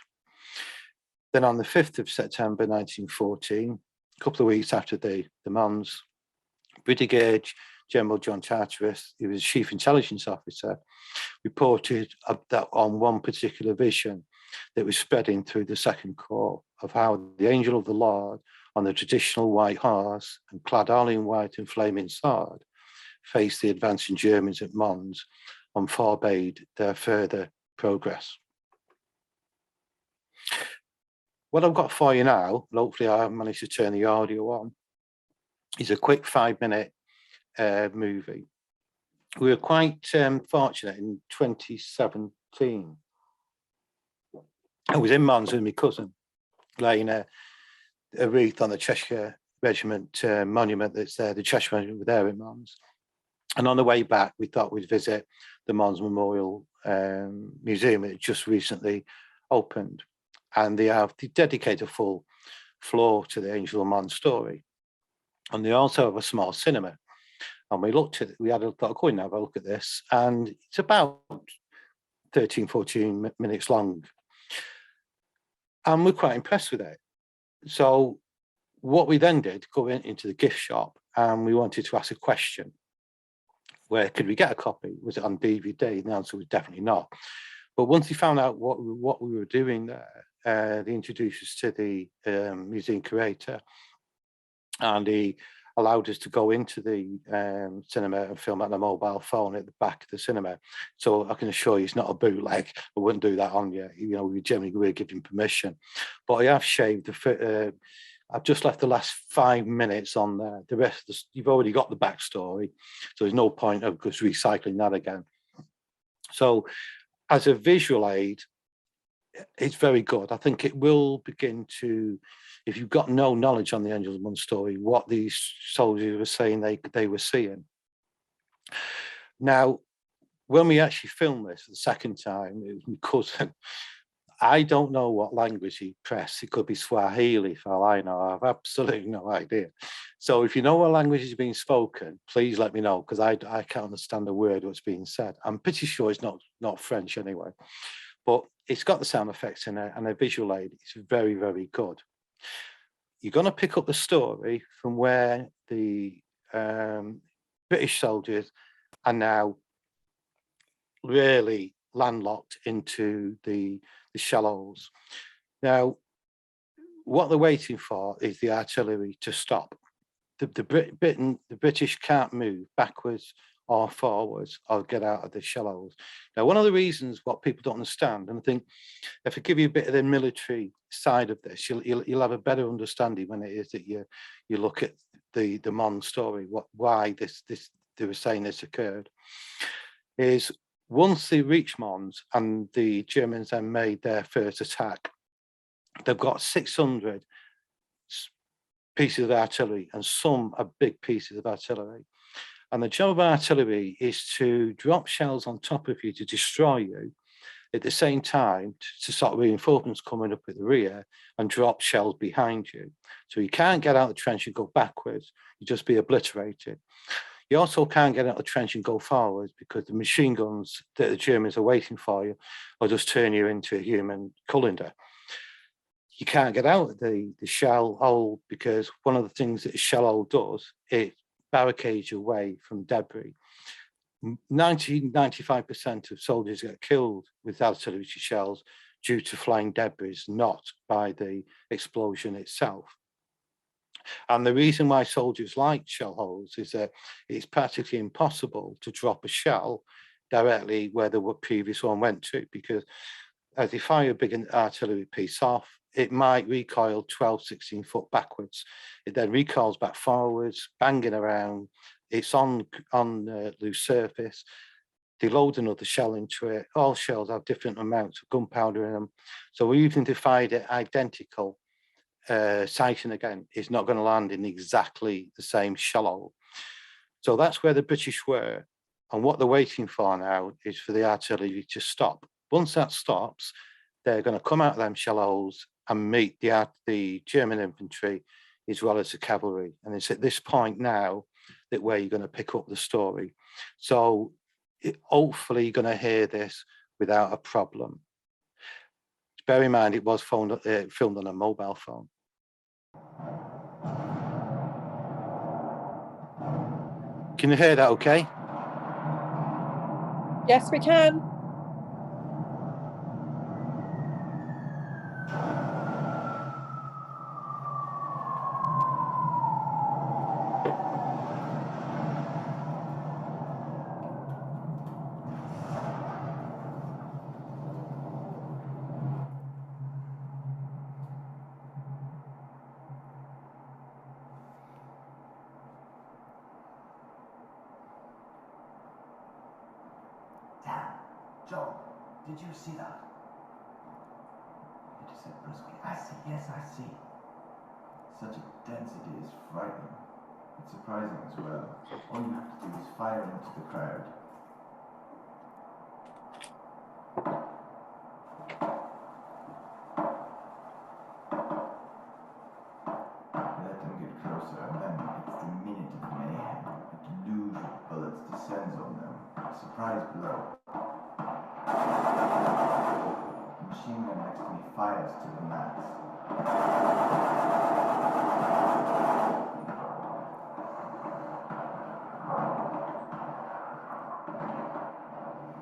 Then on the 5th of September 1914, a couple of weeks after the Mons, Brigadier General John Charteris, who was Chief Intelligence Officer, reported that on one particular vision that was spreading through the Second Corps of how the angel of the Lord on the traditional white horse and clad all in white and flaming sword faced the advancing Germans at Mons and forbade their further progress. What I've got for you now, and hopefully I have managed to turn the audio on, is a quick 5-minute movie. We were quite fortunate in 2017. I was in Mons with my cousin, laying a wreath on the Cheshire Regiment monument that's there. The Cheshire Regiment were there in Mons. And on the way back, we thought we'd visit the Mons Memorial Museum. It just recently opened. And they dedicate a full floor to the Angel of Mons story. And they also have a small cinema. And we looked at it, we had a thought, go in and have a look at this. And it's about 13, 14 minutes long. And we're quite impressed with it. So what we then did, go into the gift shop, and we wanted to ask a question. Where could we get a copy? Was it on DVD? And the answer was definitely not. But once we found out what we were doing there, they introduced us to the museum curator, and he allowed us to go into the cinema and film on a mobile phone at the back of the cinema. So I can assure you it's not a bootleg. I wouldn't do that on you. You know, we generally would give him permission. But I have shaved I've just left the last 5 minutes on there. The rest, you've already got the backstory, so there's no point of just recycling that again. So as a visual aid, it's very good. I think it will begin to, if you've got no knowledge on the Angels of Mons story, what these soldiers were saying they were seeing. Now, when we actually filmed this for the second time, it was my cousin. I don't know what language he pressed. It could be Swahili for all I know. I have absolutely no idea. So if you know what language is being spoken, please let me know, because I can't understand a word what's being said. I'm pretty sure it's not French anyway. But it's got the sound effects in it and a visual aid. It's very, very good. You're going to pick up the story from where the British soldiers are now really landlocked into the shallows. Now, what they're waiting for is the artillery to stop. The British can't move backwards or forwards or get out of the shallows. Now, one of the reasons what people don't understand, and I think if I give you a bit of the military side of this, you'll have a better understanding when it is that you look at the Mons story, why they were saying this occurred, is once they reach Mons and the Germans then made their first attack, they've got 600 pieces of artillery, and some are big pieces of artillery. And the job of artillery is to drop shells on top of you to destroy you, at the same time to stop reinforcements coming up at the rear and drop shells behind you. So you can't get out of the trench and go backwards, you just be obliterated. You also can't get out of the trench and go forwards, because the machine guns that the Germans are waiting for you will just turn you into a human colander. You can't get out of the shell hole, because one of the things that a shell hole does, it barricades your way from debris. 95% of soldiers get killed with artillery shells due to flying debris, not by the explosion itself. And the reason why soldiers like shell holes is that it's practically impossible to drop a shell directly where the previous one went to, because as they fire a big artillery piece off, it might recoil 12, 16 foot backwards. It then recoils back forwards, banging around. It's on loose surface. They load another shell into it. All shells have different amounts of gunpowder in them. So even if I find it identical sighting again, it's not going to land in exactly the same shell hole. So that's where the British were. And what they're waiting for now is for the artillery to stop. Once that stops, they're going to come out of them shell holes and meet the German infantry as well as the cavalry. And it's at this point now that where you're going to pick up the story. So hopefully you're going to hear this without a problem. Bear in mind, it was filmed on a mobile phone. Can you hear that okay? Yes, we can. John, did you see that? Peter said brusquely. I see, yes, I see. Such a density is frightening. It's surprising as well. All you have to do is fire into the crowd. Let them get closer, and then it's the minute of mayhem. A deluge of bullets descends on them. A surprise blow. The machine gun next to me fires to the max.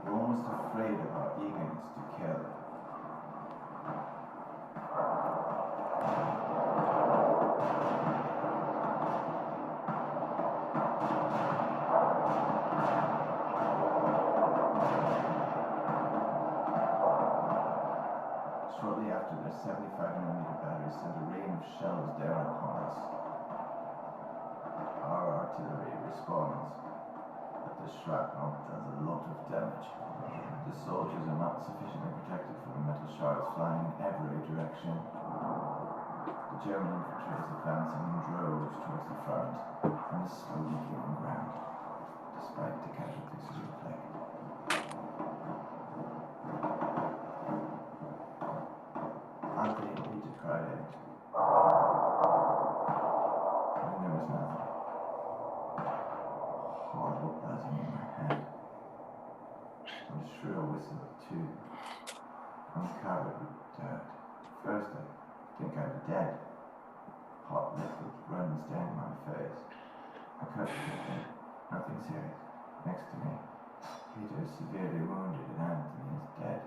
We're almost afraid of our eagerness to kill. Shortly after, their 75mm batteries sent a rain of shells down upon us. Our artillery responds, but the shrapnel does a lot of damage. The soldiers are not sufficiently protected from the metal shards flying in every direction. The German infantry is advancing in droves towards the front and is slowly gaining ground, despite the casualties we inflict. Anthony and Peter cried out. And there was nothing. Horrible buzzing in my head. And a shrill whistle too. I'm covered with dirt. First I think I'm dead. Hot liquid runs down my face. I cut it. Nothing serious. Next to me, Peter is severely wounded and Anthony is dead.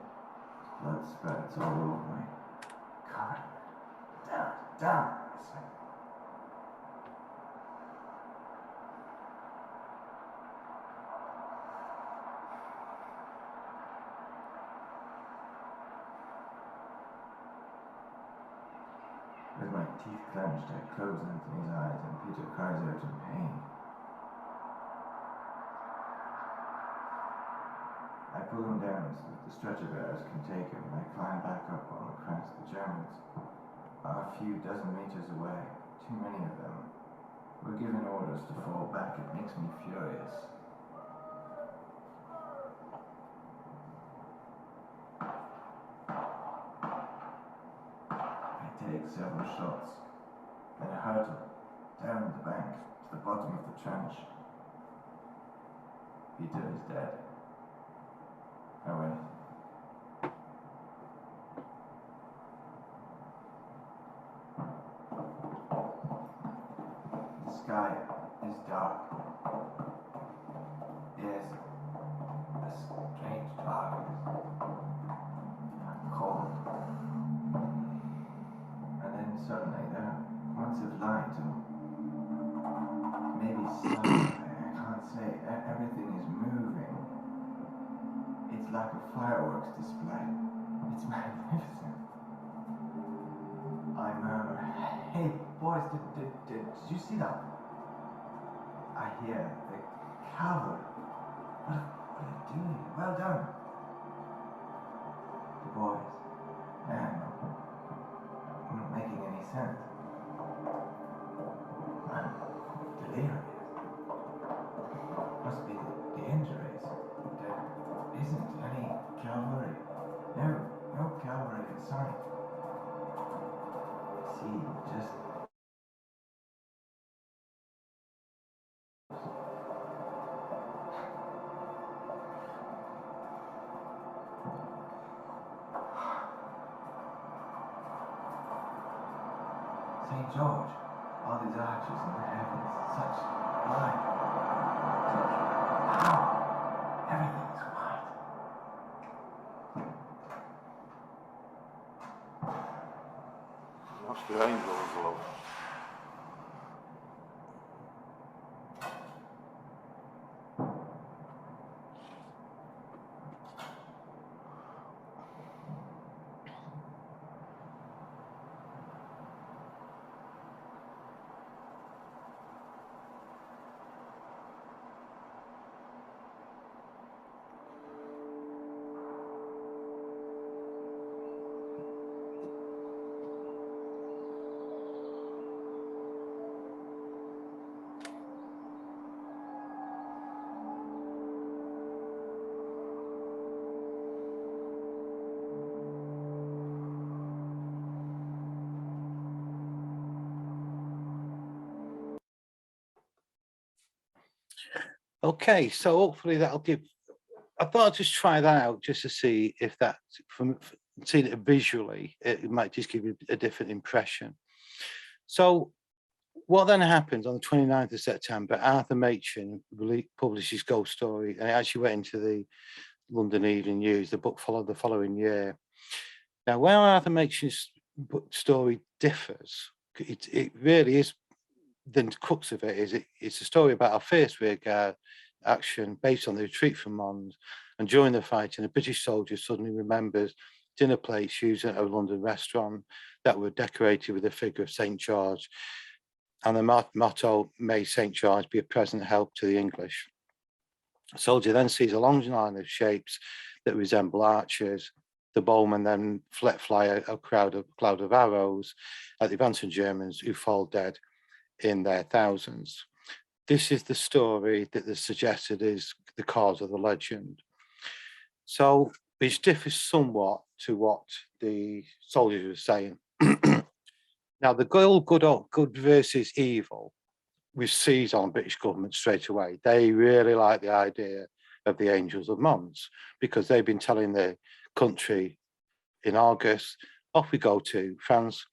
Blood spurts all over me. God, down, I said. With my teeth clenched, I close Anthony's eyes and Peter cries out in pain. I pull him down so that the stretcher bearers can take him, and I climb back up on the crest. The Germans are a few dozen meters away, too many of them. We're given orders to fall back. It makes me furious. I take several shots, then I hurtle down the bank to the bottom of the trench. Peter is dead. Oh wait. The sky is dark. Yes, a strange darkness. Cold. And then suddenly there are points of light, or maybe sun. I can't say. Everything is moving. It's like a fireworks display. It's magnificent. I murmur, "Hey, boys, did you see that?" I hear the cavalry. What are you doing? Well done. The boys, man, not making any sense. I'm delirious. Must be the injuries. There isn't any cavalry. No cavalry in sight. I see just St. George, all these arches in the heavens, such light, such power. Everything is white. That's the angels, love. Okay, so hopefully that'll give. I thought I'd just try that out just to see if that, from seeing it visually, it might just give you a different impression. So what then happens on the 29th of September, Arthur Machen published his ghost story, and it actually went into the London Evening News. The book followed the following year. Now, where Arthur Machen's story differs, it really is, the crux of it is it's a story about a first rearguard action based on the retreat from Mons, and during the fighting, a British soldier suddenly remembers dinner plates used at a London restaurant that were decorated with the figure of St. George, and the motto, "May St. George be a present help to the English." The soldier then sees a long line of shapes that resemble archers. The bowmen then fly a cloud of arrows at the advancing Germans, who fall dead in their thousands. This is the story that is suggested is the cause of the legend. So which differs somewhat to what the soldiers were saying. Now, the good versus evil was seized on British government straight away. They really like the idea of the Angels of Mons, because they've been telling the country in August, off we go to France,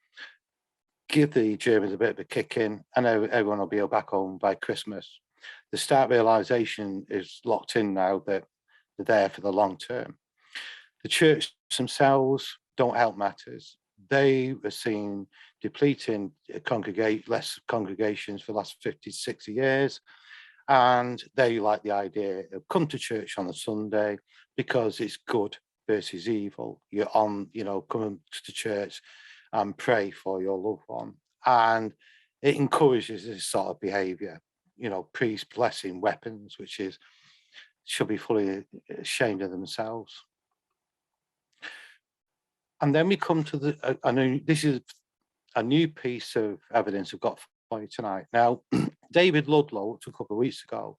give the Germans a bit of a kick in, and everyone will be back home by Christmas. The start realization is locked in now that they're there for the long term. The church themselves don't help matters. They were seen depleting less congregations for the last 50, 60 years. And they like the idea of come to church on a Sunday because it's good versus evil. You're on, come to church and pray for your loved one. And it encourages this sort of behavior, priests blessing weapons, which should be fully ashamed of themselves. And then we come to this is a new piece of evidence I've got for you tonight. Now, David Ludlow, a couple of weeks ago,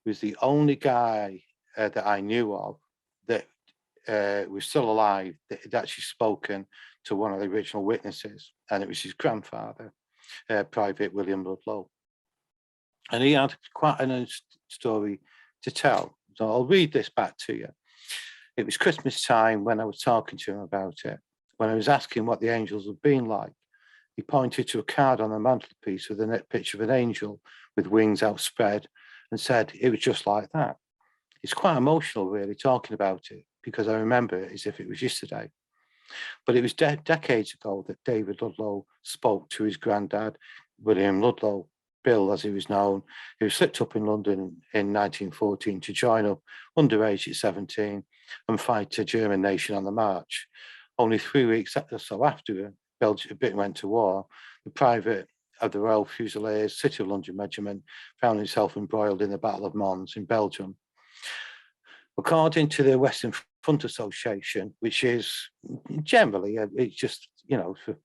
was the only guy that I knew of that was still alive that had actually spoken to one of the original witnesses, and it was his grandfather, Private William Ludlow. And he had quite a story to tell. So I'll read this back to you. It was Christmas time when I was talking to him about it. When I was asking what the angels had been like, he pointed to a card on the mantelpiece with a picture of an angel with wings outspread and said it was just like that. It's quite emotional, really, talking about it, because I remember it as if it was yesterday. But it was decades ago that David Ludlow spoke to his granddad, William Ludlow, Bill, as he was known, who slipped up in London in 1914 to join up underage at 17 and fight a German nation on the march. Only 3 weeks or so after Britain went to war, the private of the Royal Fusiliers, City of London Regiment, found himself embroiled in the Battle of Mons in Belgium. According to the Western Front Association, which is generally, it's just, you know, for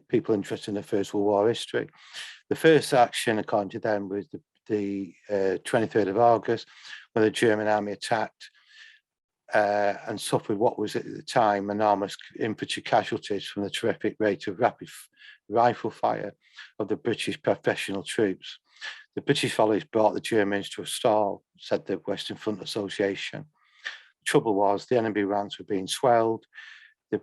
people interested in the First World War history, the first action, according to them, was the 23rd of August, when the German army attacked and suffered what was at the time enormous infantry casualties from the terrific rate of rapid rifle fire of the British professional troops. The British volleys brought the Germans to a stall, said the Western Front Association. The trouble was the enemy ranks were being swelled. The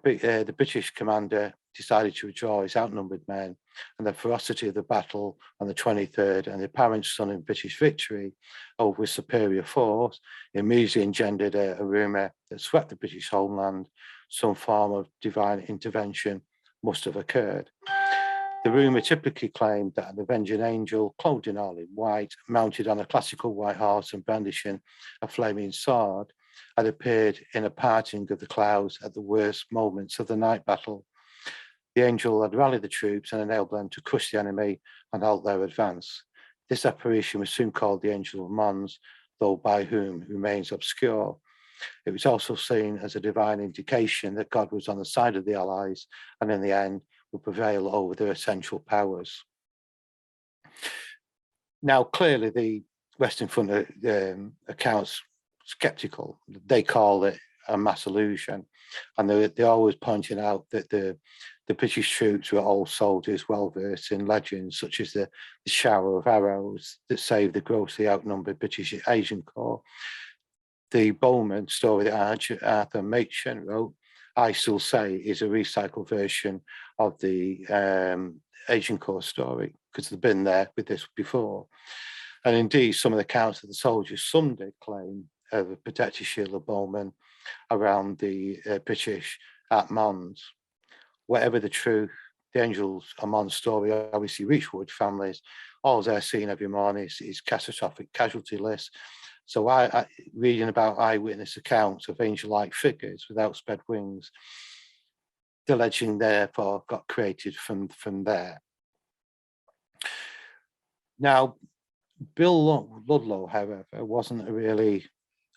British commander decided to withdraw his outnumbered men, and the ferocity of the battle on the 23rd and the apparent sudden British victory over superior force immediately engendered a rumour that swept the British homeland. Some form of divine intervention must have occurred. The rumour typically claimed that an avenging angel, clothed in all in white, mounted on a classical white horse and brandishing a flaming sword, had appeared in a parting of the clouds at the worst moments of the night battle. The angel had rallied the troops and enabled them to crush the enemy and halt their advance. This apparition was soon called the Angel of Mons, though by whom remains obscure. It was also seen as a divine indication that God was on the side of the Allies and in the end would prevail over their essential powers. Now, clearly the Western Front accounts skeptical. They call it a mass illusion, and they're always pointing out that the British troops were all soldiers well versed in legends such as the shower of arrows that saved the grossly outnumbered British Asian Corps. The Bowman story that Arthur Machen wrote, I Still Say, is a recycled version of the Asian Corps story, because they've been there with this before. And indeed, some of the accounts of the soldiers, some did claim of a protective shield of Bowman around the British at Mons. Whatever the truth, the Angels of Mons story obviously reached Wood families. All they're seeing every morning is catastrophic casualty lists. So I reading about eyewitness accounts of angel-like figures with outspread wings, the legend therefore got created from there. Now, Bill Ludlow, however, wasn't really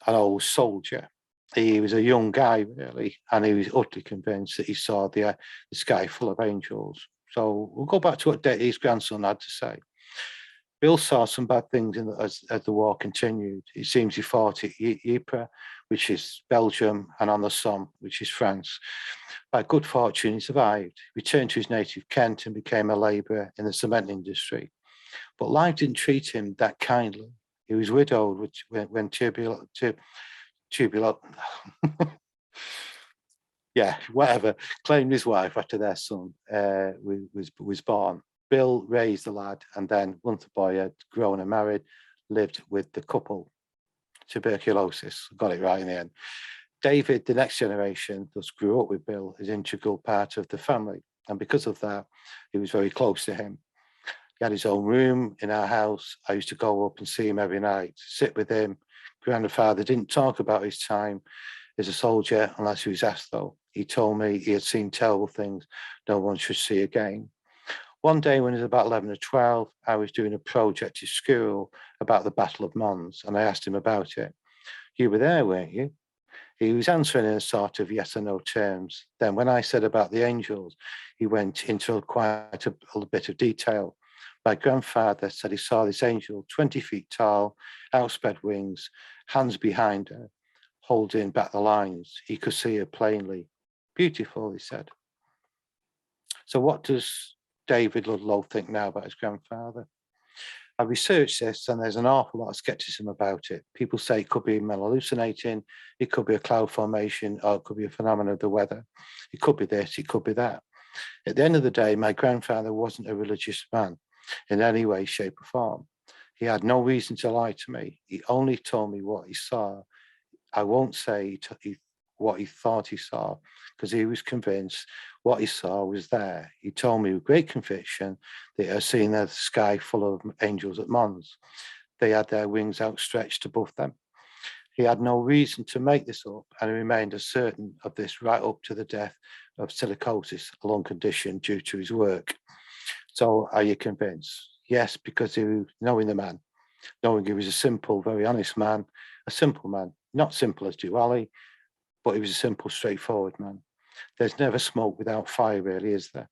an old soldier. He was a young guy, really, and he was utterly convinced that he saw the sky full of angels. So we'll go back to what his grandson had to say. Bill saw some bad things as the war continued. It seems he fought at Ypres, which is Belgium, and on the Somme, which is France. By good fortune, he survived, returned to his native Kent and became a labourer in the cement industry. But life didn't treat him that kindly. He was widowed when claimed his wife after their son was born. Bill raised the lad, and then once the boy had grown and married, lived with the couple. Tuberculosis, got it right in the end. David, the next generation, thus grew up with Bill as an integral part of the family, and because of that, he was very close to him. He had his own room in our house. I used to go up and see him every night, sit with him. Grandfather didn't talk about his time as a soldier unless he was asked, though. He told me he had seen terrible things no one should see again. One day when he was about 11 or 12, I was doing a project at school about the Battle of Mons, and I asked him about it. You were there, weren't you? He was answering in a sort of yes or no terms. Then when I said about the angels, he went into quite a little bit of detail. My grandfather said he saw this angel 20 feet tall, outspread wings, hands behind her, holding back the lines. He could see her plainly. Beautiful, he said. So what does David Ludlow think now about his grandfather? I researched this, and there's an awful lot of skepticism about it. People say it could be men hallucinating, it could be a cloud formation, or it could be a phenomenon of the weather. It could be this, it could be that. At the end of the day, my grandfather wasn't a religious man in any way, shape, or form. He had no reason to lie to me. He only told me what he saw. I won't say what he thought he saw, because he was convinced what he saw was there. He told me with great conviction that he had seen the sky full of angels at Mons. They had their wings outstretched above them. He had no reason to make this up, and he remained as certain of this right up to the death of silicosis, a lung condition due to his work. So are you convinced? Yes, because knowing the man, knowing he was a simple, very honest man, a simple man, not simple as Diwali, but he was a simple, straightforward man. There's never smoke without fire, really, is there?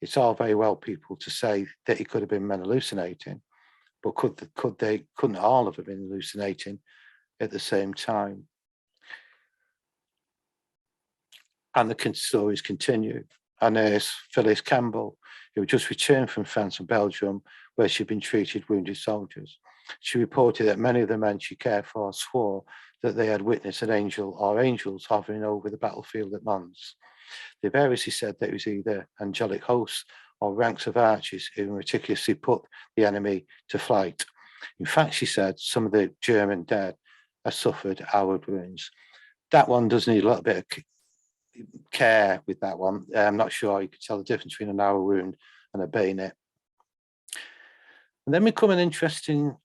It's all very well, people, to say that he could have been men hallucinating, but couldn't all have been hallucinating at the same time? And the stories continue. Our nurse, Phyllis Campbell, who had just returned from France and Belgium, where she'd been treated wounded soldiers, she reported that many of the men she cared for swore that they had witnessed an angel or angels hovering over the battlefield at Mons. They variously said that it was either angelic hosts or ranks of archers who meticulously put the enemy to flight. In fact, she said some of the German dead have suffered outward wounds. That one does need a little bit of care with that one. I'm not sure you could tell the difference between an arrow wound and a bayonet. And then we come an interesting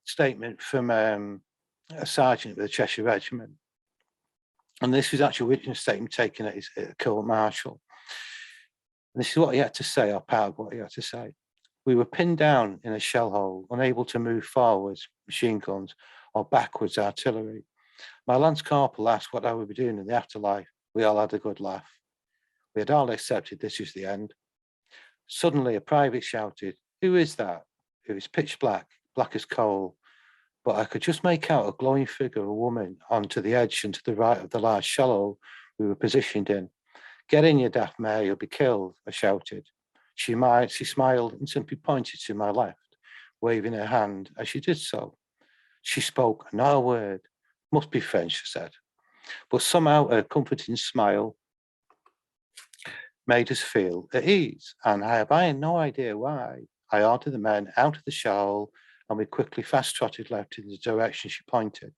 statement from a sergeant of the Cheshire Regiment. And this was actually a witness statement taken at his court martial. And this is what he had to say, or part of what he had to say. We were pinned down in a shell hole, unable to move forwards, machine guns, or backwards, artillery. My lance corporal asked what I would be doing in the afterlife. We all had a good laugh. We had all accepted this was the end. Suddenly a private shouted, "Who is that?" It was pitch black, black as coal, but I could just make out a glowing figure of a woman onto the edge and to the right of the large shallow we were positioned in. "Get in, you daft mare, you'll be killed," I shouted. She smiled and simply pointed to my left, waving her hand as she did so. She spoke not a word. "Must be French," she said. But somehow her comforting smile made us feel at ease, and I had no idea why. I ordered the men out of the shawl, and we quickly fast-trotted left in the direction she pointed.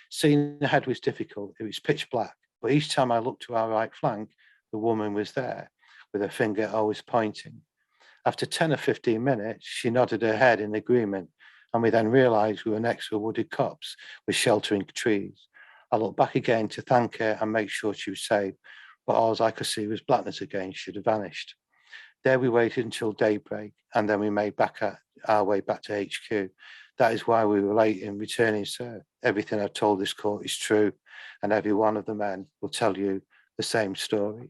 Seeing ahead was difficult. It was pitch black, but each time I looked to our right flank, the woman was there, with her finger always pointing. After 10 or 15 minutes, she nodded her head in agreement, and we then realized we were next to a wooded copse with sheltering trees. I looked back again to thank her and make sure she was safe, but all I could see was blackness again. She'd have vanished. There we waited until daybreak, and then we made our way back to HQ. That is why we were late in returning, sir. Everything I've told this court is true, and every one of the men will tell you the same story.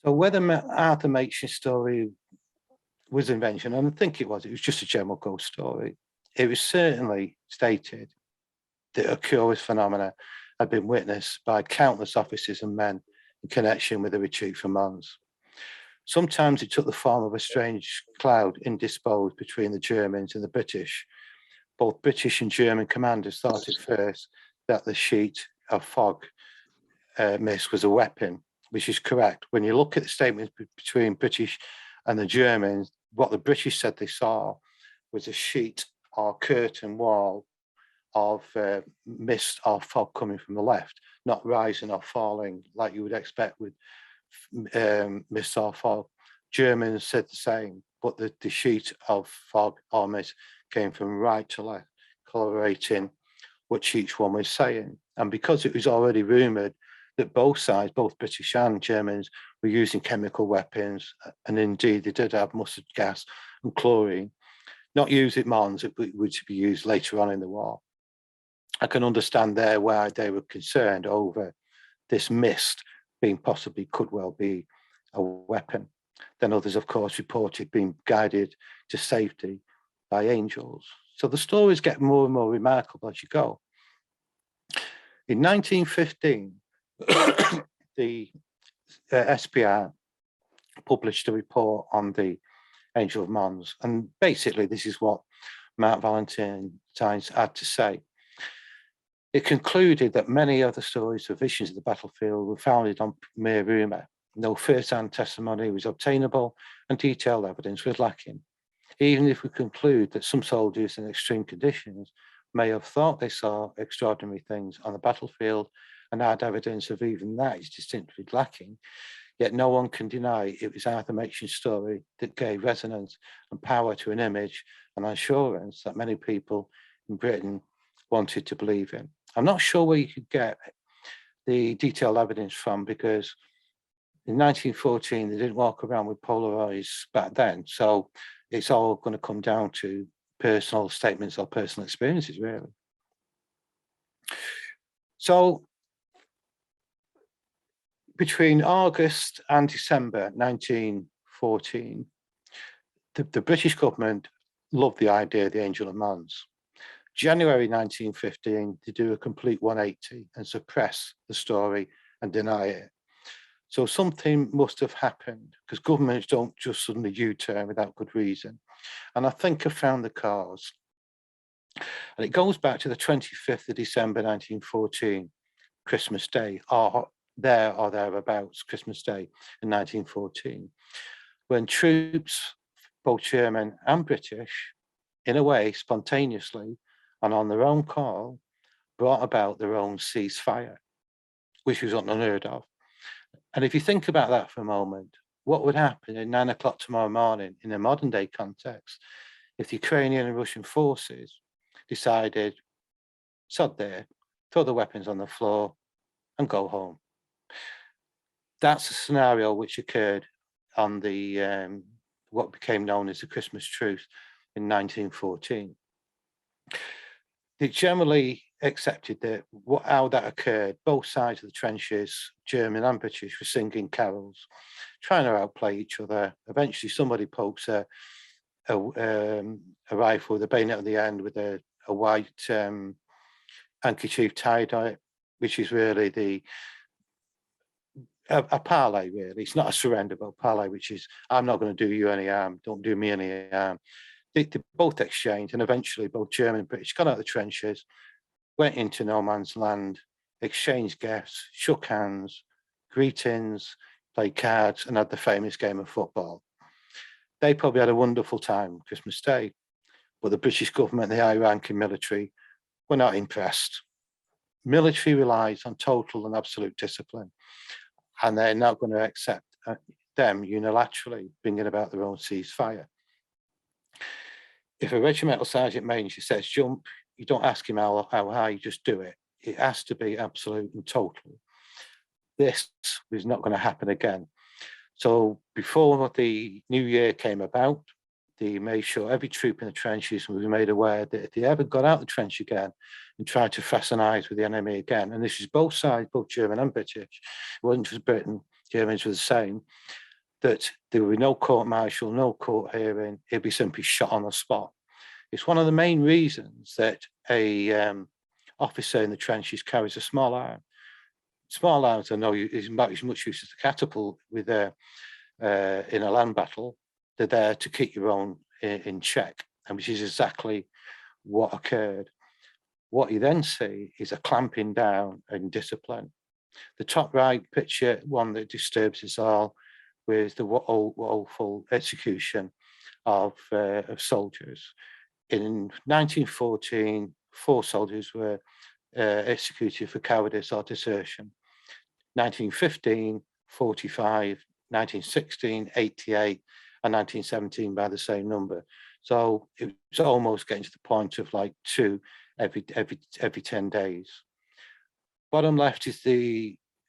So whether Arthur Machen's story was invention, and I think it was just a general ghost story, it was certainly stated that a curious phenomena had been witnessed by countless officers and men in connection with the retreat from Mons. Sometimes it took the form of a strange cloud indisposed between the Germans and the British. Both British and German commanders thought at first that the sheet of fog mist was a weapon, which is correct. When you look at the statements between British and the Germans, what the British said they saw was a sheet or curtain wall of mist or fog coming from the left, not rising or falling like you would expect with mist or fog. Germans said the same, but the sheet of fog or mist came from right to left, corroborating what each one was saying. And because it was already rumoured that both sides, both British and Germans, were using chemical weapons, and indeed they did have mustard gas and chlorine, not used at Mons, which would be used later on in the war. I can understand there why they were concerned over this mist being could well be a weapon. Then others, of course, reported being guided to safety by angels. So the stories get more and more remarkable as you go. In 1915, the SPR published a report on the Angel of Mons, and basically this is what Mark Valentine had to say. It concluded that many of the stories of visions of the battlefield were founded on mere rumour. No first-hand testimony was obtainable, and detailed evidence was lacking. Even if we conclude that some soldiers in extreme conditions may have thought they saw extraordinary things on the battlefield, and had evidence of even that is distinctly lacking, yet no one can deny it was Arthur Machen's story that gave resonance and power to an image and assurance that many people in Britain wanted to believe in. I'm not sure where you could get the detailed evidence from, because in 1914, they didn't walk around with Polaroids back then. So it's all going to come down to personal statements or personal experiences, really. So between August and December 1914, the British government loved the idea of the Angel of Mons. January 1915, they do a complete 180 and suppress the story and deny it. So something must have happened, because governments don't just suddenly U-turn without good reason. And I think I found the cause. And it goes back to the 25th of December 1914, Christmas Day, or thereabouts, Christmas Day in 1914, when troops, both German and British, in a way, spontaneously and on their own call, brought about their own ceasefire, which was unheard of. And if you think about that for a moment, what would happen at 9 o'clock tomorrow morning in a modern day context if the Ukrainian and Russian forces decided, sod there, throw the weapons on the floor and go home? That's a scenario which occurred on the what became known as the Christmas Truce in 1914. They generally accepted that how that occurred, both sides of the trenches, German and British, were singing carols, trying to outplay each other. Eventually somebody pokes a rifle with a bayonet at the end with a white handkerchief tied on it, which is really a parley, really. It's not a surrender, but a parley, which is, I'm not going to do you any harm, don't do me any harm. They both exchanged, and eventually both German and British got out of the trenches, went into no man's land, exchanged gifts, shook hands, greetings, played cards, and had the famous game of football. They probably had a wonderful time Christmas Day, but the British government, the high-ranking military, were not impressed. Military relies on total and absolute discipline, and they're not going to accept them unilaterally bringing about their own ceasefire. If a regimental sergeant major says jump, you don't ask him how high, you just do it. It has to be absolute and total. This was not going to happen again. So before the new year came about, they made sure every troop in the trenches was made aware that if they ever got out of the trench again and tried to fraternize with the enemy again, and this is both sides, both German and British, it wasn't just Britain, Germans were the same, that there would be no court martial, no court hearing, it'd be simply shot on the spot. It's one of the main reasons that a officer in the trenches carries a small arm. Small arms, I know, is about as much use as a catapult with in a land battle. They're there to keep your own in check, and which is exactly what occurred. What you then see is a clamping down and discipline. The top right picture, one that disturbs us all, with the woeful execution of soldiers. In 1914, 4 soldiers were executed for cowardice or desertion. 1915, 45, 1916, 88, and 1917 by the same number. So it was almost getting to the point of like 2 every 10 days. Bottom left is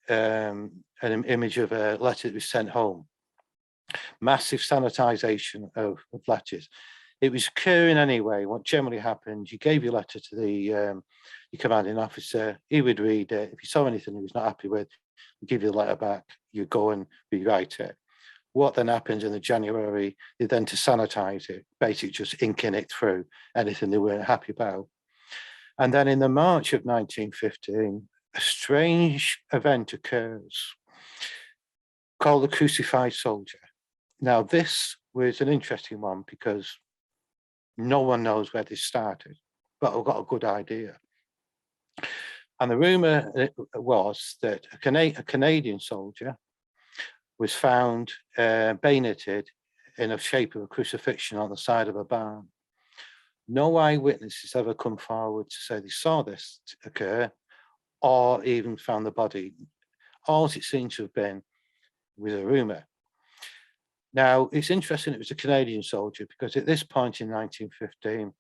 an image of a letter that was sent home. Massive sanitization of letters. It was occurring anyway. What generally happened, you gave your letter to the your commanding officer, he would read it. If he saw anything he was not happy with, he'd give you the letter back, you go and rewrite it. What then happens in the January, they then to sanitize it, basically just inking it through anything they weren't happy about. And then in the March of 1915, a strange event occurs called the Crucified Soldier. Now, this was an interesting one because no one knows where this started, but I've got a good idea. And the rumor was that a Canadian soldier was found bayoneted in the shape of a crucifixion on the side of a barn. No eyewitnesses ever come forward to say they saw this occur or even found the body. All it seems to have been was a rumor. Now, it's interesting it was a Canadian soldier because at this point in 1915,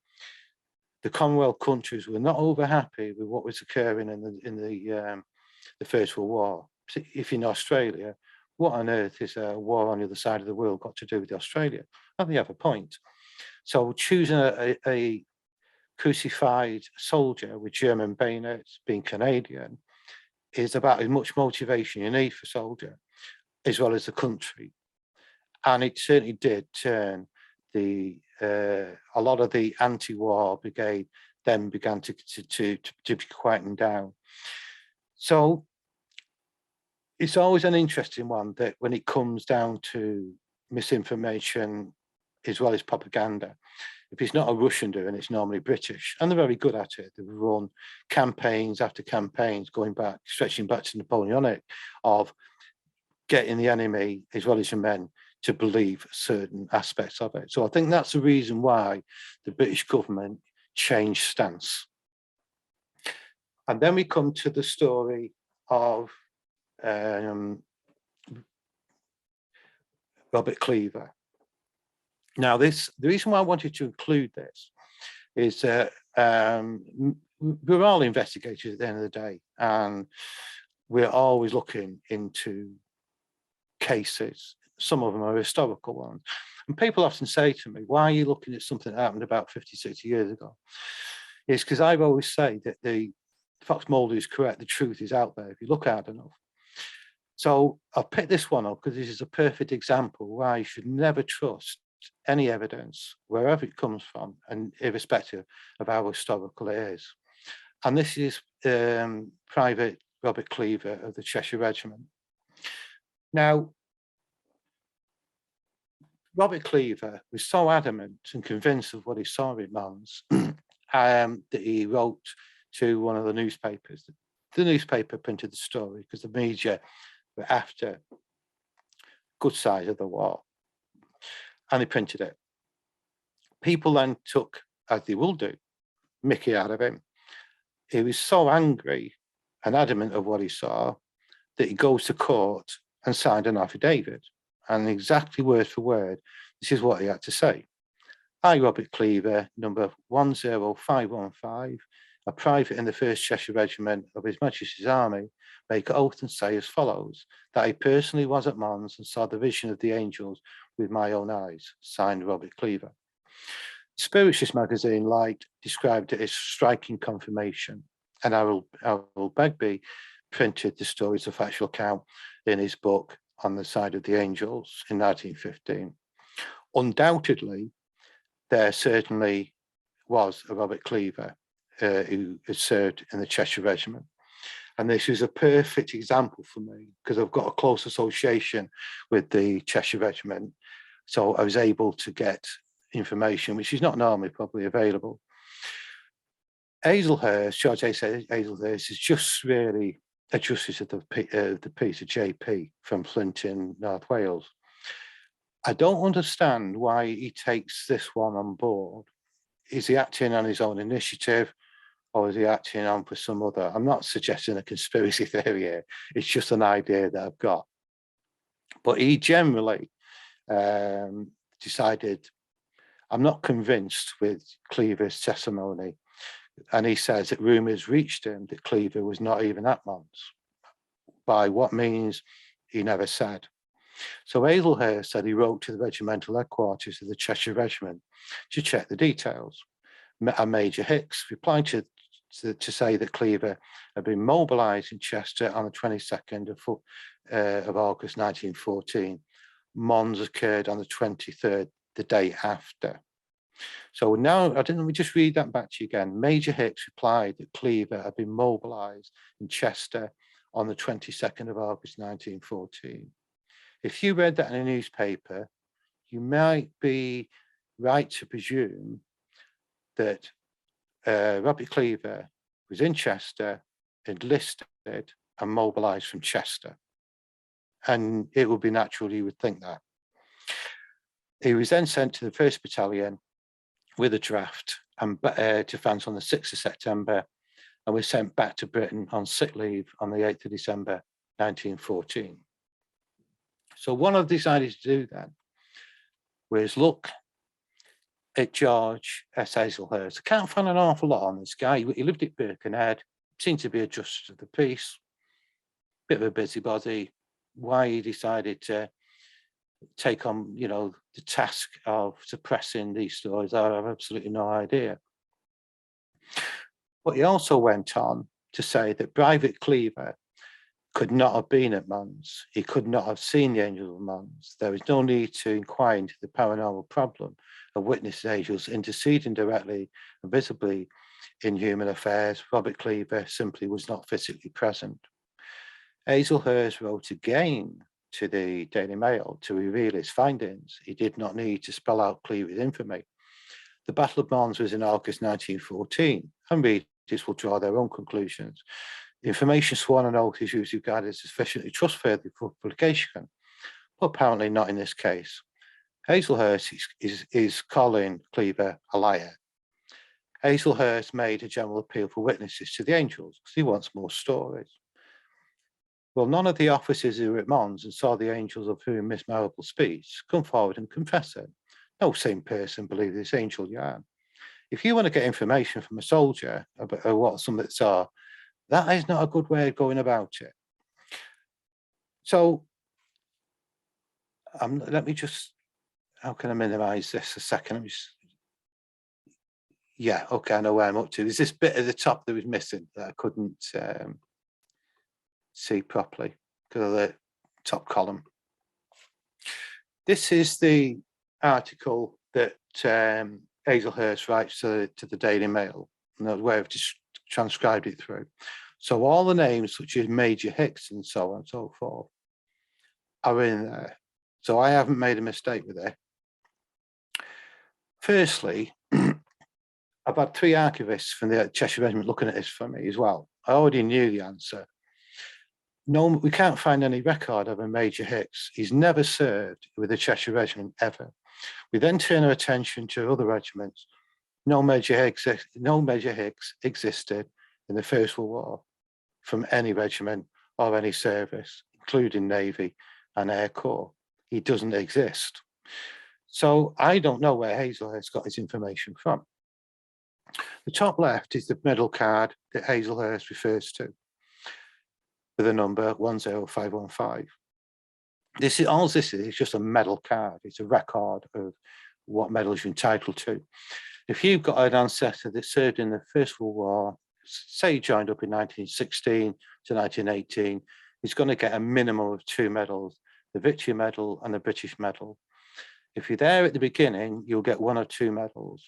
the Commonwealth countries were not over happy with what was occurring in the First World War. If in Australia, what on earth is a war on the other side of the world got to do with Australia? And they have a point. So choosing a crucified soldier with German bayonets, being Canadian, is about as much motivation you need for a soldier, as well as the country. And it certainly did turn a lot of the anti-war brigade then began to be quieting down. So it's always an interesting one that when it comes down to misinformation as well as propaganda, if it's not a Russian doing it, it's normally British, and they're very good at it. They've run campaigns after campaigns, stretching back to Napoleonic, of getting the enemy as well as your men to believe certain aspects of it. So I think that's the reason why the British government changed stance. And then we come to the story of Robert Cleaver. Now, the reason why I wanted to include this is that we're all investigators at the end of the day, and we're always looking into cases. Some of them are historical ones. And people often say to me, why are you looking at something that happened about 50, 60 years ago? It's because I've always said that the Fox Mulder is correct. The truth is out there if you look hard enough. So I'll pick this one up because this is a perfect example why you should never trust any evidence, wherever it comes from, and irrespective of how historical it is. And this is Private Robert Cleaver of the Cheshire Regiment. Now, Robert Cleaver was so adamant and convinced of what he saw in Mons that he wrote to one of the newspapers. The newspaper printed the story because the media were after good side of the war, and they printed it. People then took, as they will do, mickey out of him. He was so angry and adamant of what he saw that he goes to court and signed an affidavit. And exactly word for word, this is what he had to say. I, Robert Cleaver, number 10515, a private in the 1st Cheshire Regiment of His Majesty's Army, make oath and say as follows, that I personally was at Mons and saw the vision of the angels with my own eyes. Signed, Robert Cleaver. Spiritualist magazine Light described it as striking confirmation, and Harold Begbie printed the story as a factual account in his book On the Side of the Angels in 1915. Undoubtedly, there certainly was a Robert Cleaver who had served in the Cheshire Regiment. And this is a perfect example for me because I've got a close association with the Cheshire Regiment. So I was able to get information, which is not normally probably available. Hazelhurst, George Hazelhurst is just really a justice of the peace of JP from Flint in North Wales. I don't understand why he takes this one on board. Is he acting on his own initiative, or is he acting on for some other? I'm not suggesting a conspiracy theory here. It's just an idea that I've got. But he generally decided, I'm not convinced with Cleaver's testimony. And he says that rumours reached him that Cleaver was not even at Mons. By what means, he never said. So Hazelhurst said he wrote to the regimental headquarters of the Cheshire Regiment to check the details. And Major Hicks replied to say that Cleaver had been mobilised in Chester on the 22nd of August 1914. Mons occurred on the 23rd, the day after. So now, let me just read that back to you again. Major Hicks replied that Cleaver had been mobilised in Chester on the 22nd of August 1914. If you read that in a newspaper, you might be right to presume that Robert Cleaver was in Chester, enlisted and mobilised from Chester. And it would be natural you would think that. He was then sent to the 1st Battalion with a draft and to France on the 6th of September, and was sent back to Britain on sick leave on the 8th of December 1914. So what I've decided to do then was look at George S. Hazelhurst. I can't find an awful lot on this guy. He lived at Birkenhead, seemed to be a justice of the peace, bit of a busybody. Why he decided to take on, the task of suppressing these stories, I have absolutely no idea. But he also went on to say that Private Cleaver could not have been at Mons. He could not have seen the angels of Mons. There is no need to inquire into the paranormal problem of witness angels interceding directly and visibly in human affairs. Robert Cleaver simply was not physically present. Hazelhurst wrote again to the Daily Mail to reveal his findings. He did not need to spell out Cleaver's infamy. The Battle of Mons was in August 1914, and readers will draw their own conclusions. The information sworn on oath is usually regarded as sufficiently trustworthy for publication, but apparently not in this case. Hazelhurst is calling Cleaver a liar. Hazelhurst made a general appeal for witnesses to the angels because he wants more stories. Well, none of the officers who were at Mons and saw the angels of whom Miss Marable speaks come forward and confess it. No sane person believed this angel yarn. If you want to get information from a soldier about what something saw, that is not a good way of going about it. So let me just, how can I minimize this a second? Yeah, okay, I know where I'm up to. There's this bit at the top that was missing that I couldn't see properly because of the top column. This is the article that Hazelhurst writes to the Daily Mail, and where I've just transcribed it through. So all the names such as Major Hicks and so on and so forth are in there. So I haven't made a mistake with it. Firstly, I've had 3 archivists from the Cheshire Regiment looking at this for me as well. I already knew the answer. No, we can't find any record of a Major Hicks. He's never served with the Cheshire Regiment ever. We then turn our attention to other regiments. No Major Hicks existed in the First World War from any regiment or any service, including Navy and Air Corps. He doesn't exist. So I don't know where Hazelhurst got his information from. The top left is the medal card that Hazelhurst refers to, with the number 10515. This is just a medal card. It's a record of what medals you're entitled to. If you've got an ancestor that served in the First World War, say he joined up in 1916 to 1918, he's going to get a minimum of 2 medals, the Victory Medal and the British Medal. If you're there at the beginning, you'll get 1 or 2 medals.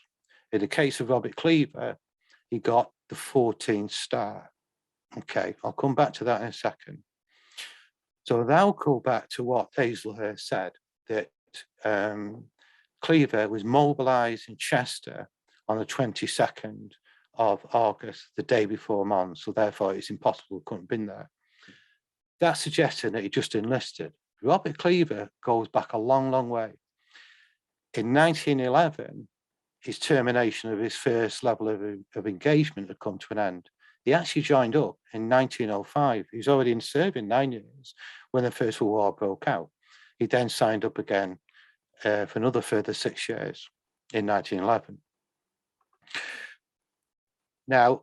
In the case of Robert Cleaver, he got the 14th star. Okay, I'll come back to that in a second. So now go back to what Hazelhurst said, that Cleaver was mobilised in Chester on the 22nd of August, the day before Mons, so therefore it's impossible, couldn't have been there. That suggested that he just enlisted. Robert Cleaver goes back a long, long way. In 1911, his termination of his first level of engagement had come to an end. He actually joined up in 1905. He was already in serving 9 years when the First World War broke out. He then signed up again for another further 6 years in 1911. Now,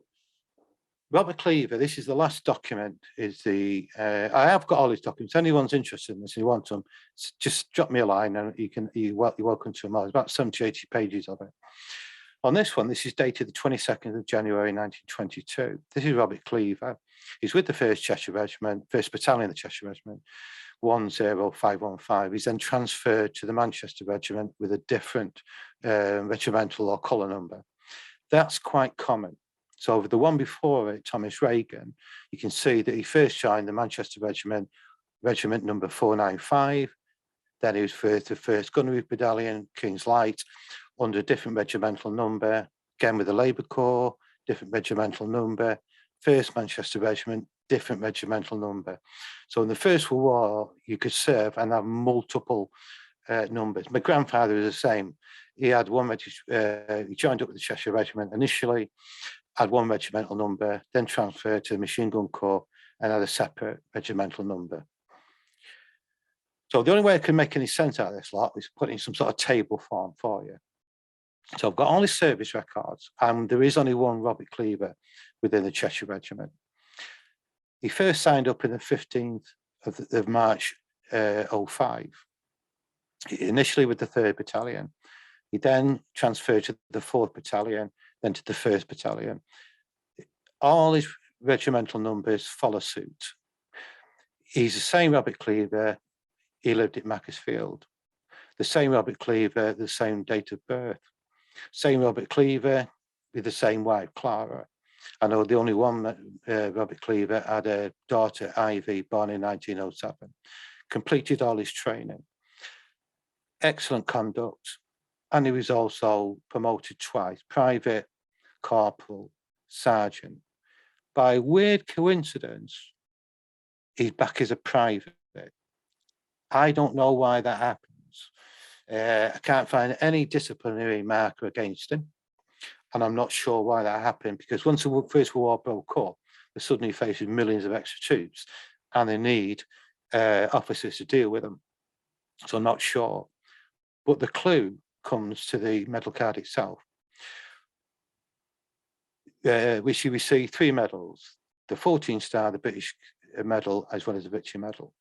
Robert Cleaver, this is the last document, is the, I have got all these documents. Anyone's interested in this, you want them, just drop me a line and you're welcome to them all. There's about 70, 80 pages of it. On this one, this is dated the 22nd of January, 1922. This is Robert Cleaver. He's with the 1st Cheshire Regiment, 1st Battalion of the Cheshire Regiment, 10515. He's then transferred to the Manchester Regiment with a different regimental or colour number. That's quite common. So over the one before it, Thomas Reagan, you can see that he first joined the Manchester Regiment, regiment number 495. Then he was first to 1st Gunnery Battalion, King's Light, under a different regimental number, again with the Labour Corps, different regimental number, 1st Manchester Regiment, different regimental number. So in the First World War, you could serve and have multiple numbers. My grandfather was the same. He had he joined up with the Cheshire Regiment initially, had 1 regimental number, then transferred to the Machine Gun Corps and had a separate regimental number. So the only way I can make any sense out of this lot is putting some sort of table form for you. So I've got all his service records, and there is only one Robert Cleaver within the Cheshire Regiment. He first signed up in the 15th of March 05, initially with the 3rd Battalion. He then transferred to the 4th Battalion, then to the 1st Battalion. All his regimental numbers follow suit. He's the same Robert Cleaver. He lived at Macclesfield. The same Robert Cleaver, the same date of birth. Same Robert Cleaver with the same wife, Clara. I know the only one that Robert Cleaver had a daughter, Ivy, born in 1907. Completed all his training. Excellent conduct. And he was also promoted twice, private, corporal, sergeant. By weird coincidence, he's back as a private. I don't know why that happens. I can't find any disciplinary marker against him. And I'm not sure why that happened, because once the First World War broke up, they're suddenly faced with millions of extra troops and they need officers to deal with them. So I'm not sure. But the clue comes to the medal card itself, which he received 3 medals, the 14 star, the British medal, as well as the Victory Medal.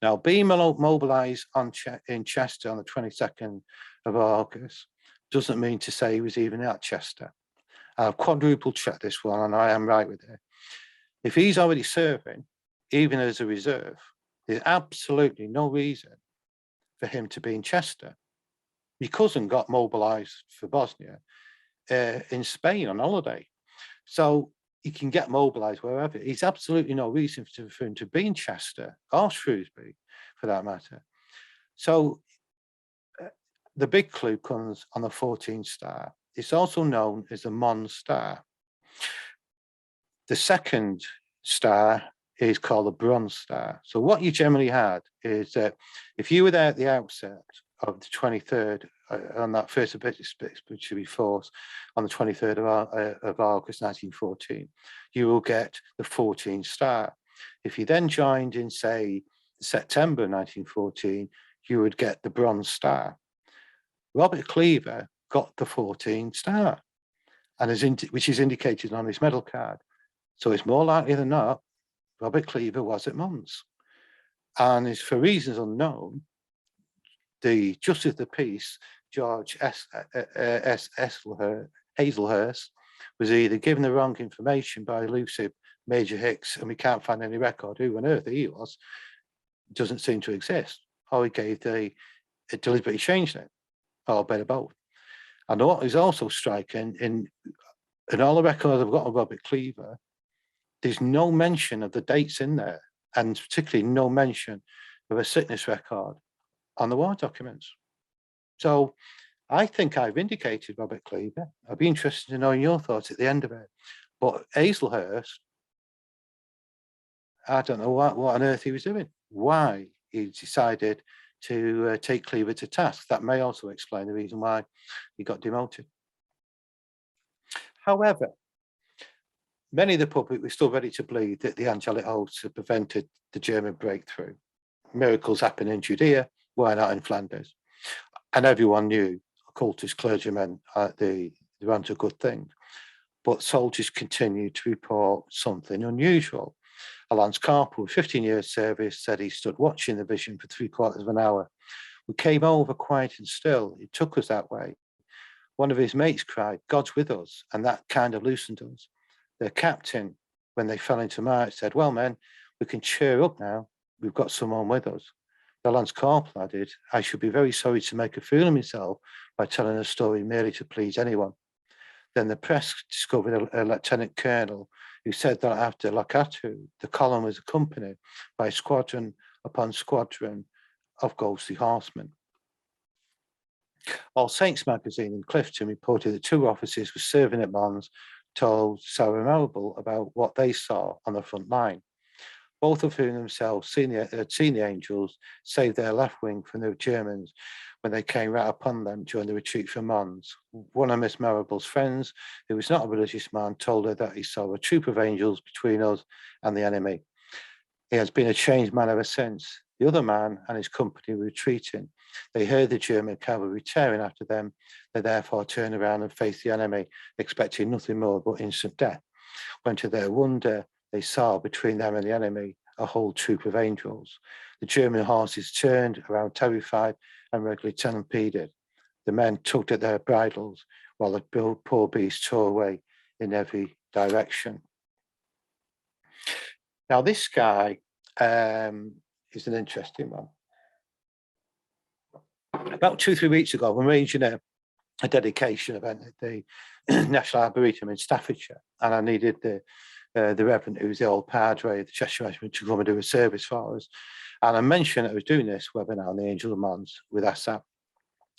Now, being mobilised in Chester on the 22nd of August doesn't mean to say he was even at Chester. I've quadruple checked this one, and I am right with it. If he's already serving, even as a reserve, there's absolutely no reason for him to be in Chester. My cousin got mobilised for Bosnia in Spain on holiday. So he can get mobilised wherever. There's absolutely no reason for him to be in Chester or Shrewsbury, for that matter. So the big clue comes on the 14 star. It's also known as the Mons star. The second star is called the Bronze star. So what you generally had is that if you were there at the outset of the 23rd, on that first expeditionary force on the 23rd of August 1914, you will get the 14 star. If you then joined in, say, September 1914, you would get the Bronze star. Robert Cleaver got the 14 star, and which is indicated on his medal card. So it's more likely than not, Robert Cleaver was at Mons. And it's for reasons unknown, the Justice of the Peace, George Hazelhurst, was either given the wrong information by elusive Major Hicks, and we can't find any record who on earth he was, doesn't seem to exist, or he gave deliberately changed it, or a bit of both. And what is also striking, in all the records I've got of Robert Cleaver, there's no mention of the dates in there, and particularly no mention of a sickness record on the war documents. So I think I've indicated Robert Cleaver. I'd be interested to know your thoughts at the end of it. But Hazelhurst, I don't know what on earth he was doing, why he decided to take Cleaver to task. That may also explain the reason why he got demoted. However, many of the public were still ready to believe that the angelic hosts had prevented the German breakthrough. Miracles happen in Judea, why not in Flanders? And everyone knew occultist clergymen, they weren't a good thing. But soldiers continued to report something unusual. A Lance Corporal with 15 years service said he stood watching the vision for 3/4 of an hour. We came over quiet and still. It took us that way. One of his mates cried, "God's with us," and that kind of loosened us. Their captain, when they fell into march, said, "Well, men, we can cheer up now. We've got someone with us." The Lance Corporal added, "I should be very sorry to make a fool of myself by telling a story merely to please anyone." Then the press discovered a lieutenant colonel who said that after Lakatu, the column was accompanied by squadron upon squadron of ghostly horsemen. All Saints magazine in Clifton reported that 2 officers were serving at Mons told Sarah Marable about what they saw on the front line, both of whom themselves had seen the angels save their left wing from the Germans when they came right upon them during the retreat from Mons. One of Miss Marable's friends, who was not a religious man, told her that he saw a troop of angels between us and the enemy. He has been a changed man ever since. The other man and his company were retreating. They heard the German cavalry tearing after them. They therefore turned around and faced the enemy, expecting nothing more but instant death. When to their wonder, they saw between them and the enemy a whole troop of angels. The German horses turned around terrified and regularly stampeded. The men tugged at their bridles while the poor beast tore away in every direction. Now, this guy is an interesting one. About 2-3 weeks ago, I'm arranging a dedication event at the National Arboretum in Staffordshire, and I needed the Reverend, who's the old padre of the Cheshire Regiment, to come and do a service for us. And I mentioned I was doing this webinar on the Angel of Mons with ASSAP.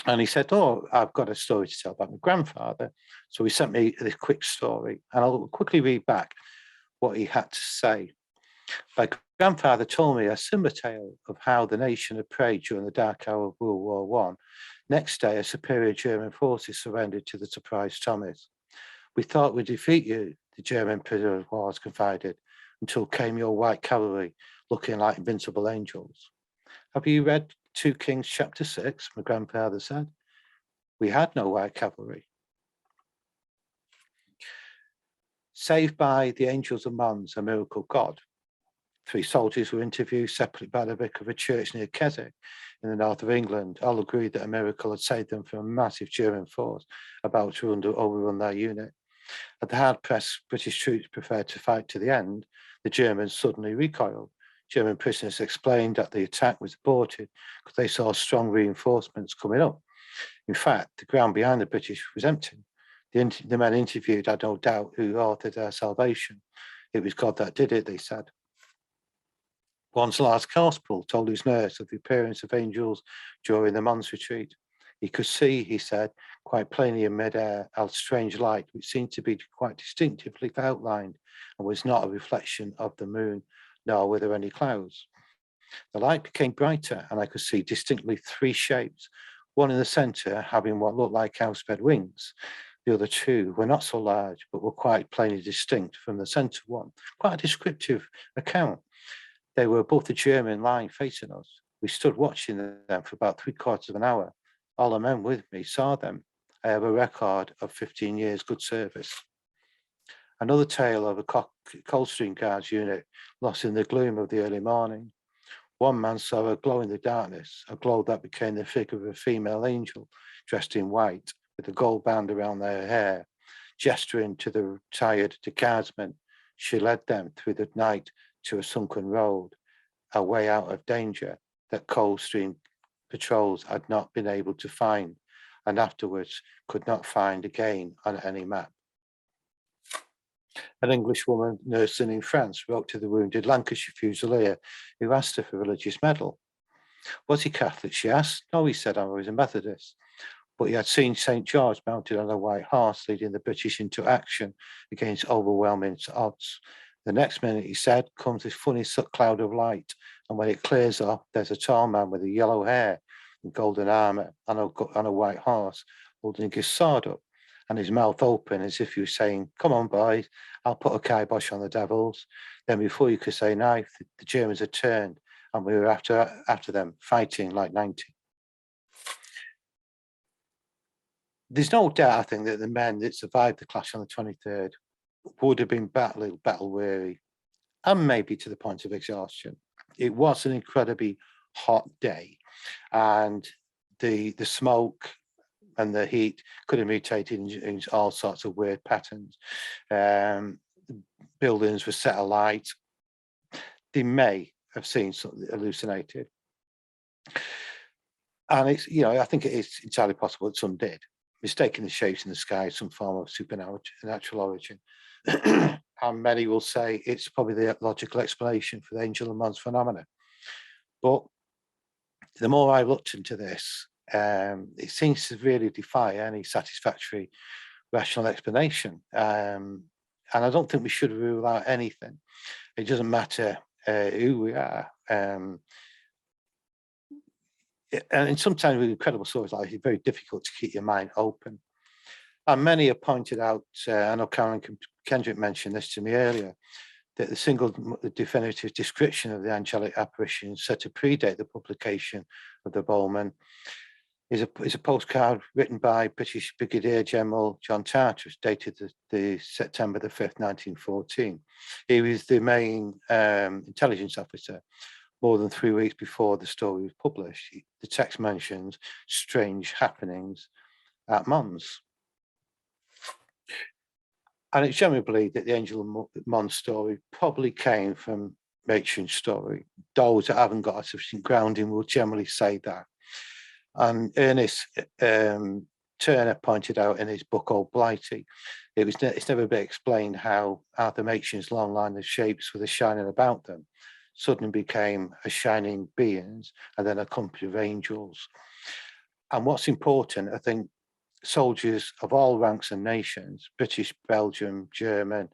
And he said, oh, I've got a story to tell about my grandfather. So he sent me this quick story, and I'll quickly read back what he had to say. My grandfather told me a similar tale of how the nation had prayed during the dark hour of World War I. Next day, a superior German forces surrendered to the surprised Tommies. We thought we'd defeat you, the German prisoner of war confided, until came your white cavalry, looking like invincible angels. Have you read 2 Kings chapter 6? My grandfather said. We had no white cavalry. Saved by the angels of Mons, a miracle God. 3 soldiers were interviewed separately by the vicar of a church near Keswick in the north of England. All agreed that a miracle had saved them from a massive German force about to overrun their unit. At the hard-pressed British troops prepared to fight to the end, the Germans suddenly recoiled. German prisoners explained that the attack was aborted because they saw strong reinforcements coming up. In fact, the ground behind the British was empty. The men interviewed had no doubt who authored their salvation. It was God that did it, they said. Once Lars Corporal told his nurse of the appearance of angels during the Mons retreat. He could see, he said, quite plainly in mid-air, a strange light which seemed to be quite distinctively outlined and was not a reflection of the moon, nor were there any clouds. The light became brighter and I could see distinctly 3 shapes, one in the centre having what looked like housebed wings. The other 2 were not so large, but were quite plainly distinct from the centre one. Quite a descriptive account. They were above the German line facing us. We stood watching them for about 3/4 of an hour. All the men with me saw them. I have a record of 15 years good service. Another tale of a Coldstream Guards unit lost in the gloom of the early morning. One man saw a glow in the darkness, a glow that became the figure of a female angel dressed in white with a gold band around their hair. Gesturing to the tired guardsmen, she led them through the night to a sunken road, a way out of danger that Coldstream patrols had not been able to find and afterwards could not find again on any map. An Englishwoman nursing in France wrote to the wounded Lancashire Fusilier who asked her for a religious medal. Was he Catholic, she asked. No, he said, I was a Methodist. But he had seen St. George mounted on a white horse leading the British into action against overwhelming odds. The next minute, he said, comes this funny cloud of light, and when it clears off, there's a tall man with a yellow hair and golden armour on a white horse, holding his sword up, and his mouth open as if he was saying, come on, boys, I'll put a kibosh on the devils. Then before you could say knife, the Germans had turned, and we were after them, fighting like 90. There's no doubt, I think, that the men that survived the clash on the 23rd would have been battle weary and maybe to the point of exhaustion. It was an incredibly hot day, and the smoke and the heat could have mutated in all sorts of weird patterns. Buildings were set alight. They may have seen something hallucinated. And it's, I think it is entirely possible that some did, mistaking the shapes in the sky as some form of supernatural origin. And many will say it's probably the logical explanation for the Angel of Mons phenomena. But the more I looked into this, it seems to really defy any satisfactory rational explanation. And I don't think we should rule out anything. It doesn't matter who we are. And sometimes with incredible stories like this, it's very difficult to keep your mind open. And many have pointed out, I know Karen Kendrick mentioned this to me earlier, that the single definitive description of the angelic apparition said to predate the publication of the Bowman is a postcard written by British Brigadier General John Charteris, dated the September the 5th, 1914. He was the main intelligence officer. More than 3 weeks before the story was published, the text mentions strange happenings at Mons. And it's generally believed that the Angel of Mons story probably came from Matron's story. Those that haven't got a sufficient grounding will generally say that. And Ernest Turner pointed out in his book Old Blighty, it's never been explained how Arthur Machen's long line of shapes with a shining about them suddenly became a shining beings and then a company of angels. And what's important, I think, soldiers of all ranks and nations, British, Belgium, German,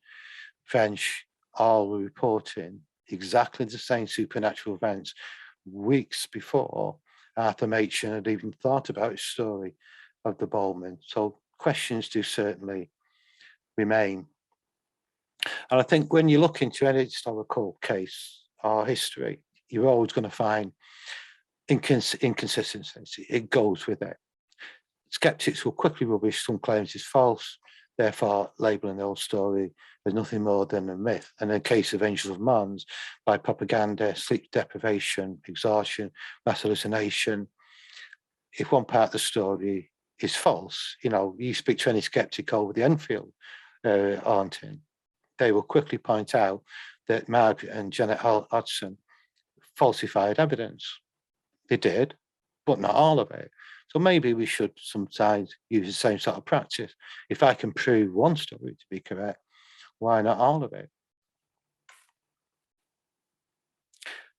French, all were reporting exactly the same supernatural events weeks before Arthur Machen had even thought about his story of the Bowman. So questions do certainly remain. And I think when you look into any historical case or history, you're always going to find inconsistency. It goes with it. Skeptics will quickly rubbish some claims as false, therefore labelling the old story as nothing more than a myth. And in the case of Angels of Mons, by propaganda, sleep deprivation, exhaustion, mass hallucination, if one part of the story is false, you speak to any skeptic over the Enfield haunting, they will quickly point out that Margaret and Janet Hodgson falsified evidence. They did, but not all of it. So maybe we should sometimes use the same sort of practice. If I can prove one story to be correct, why not all of it?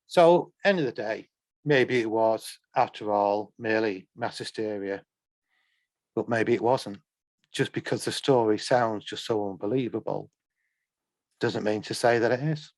So, end of the day, maybe it was, after all, merely mass hysteria, but maybe it wasn't. Just because the story sounds just so unbelievable doesn't mean to say that it is.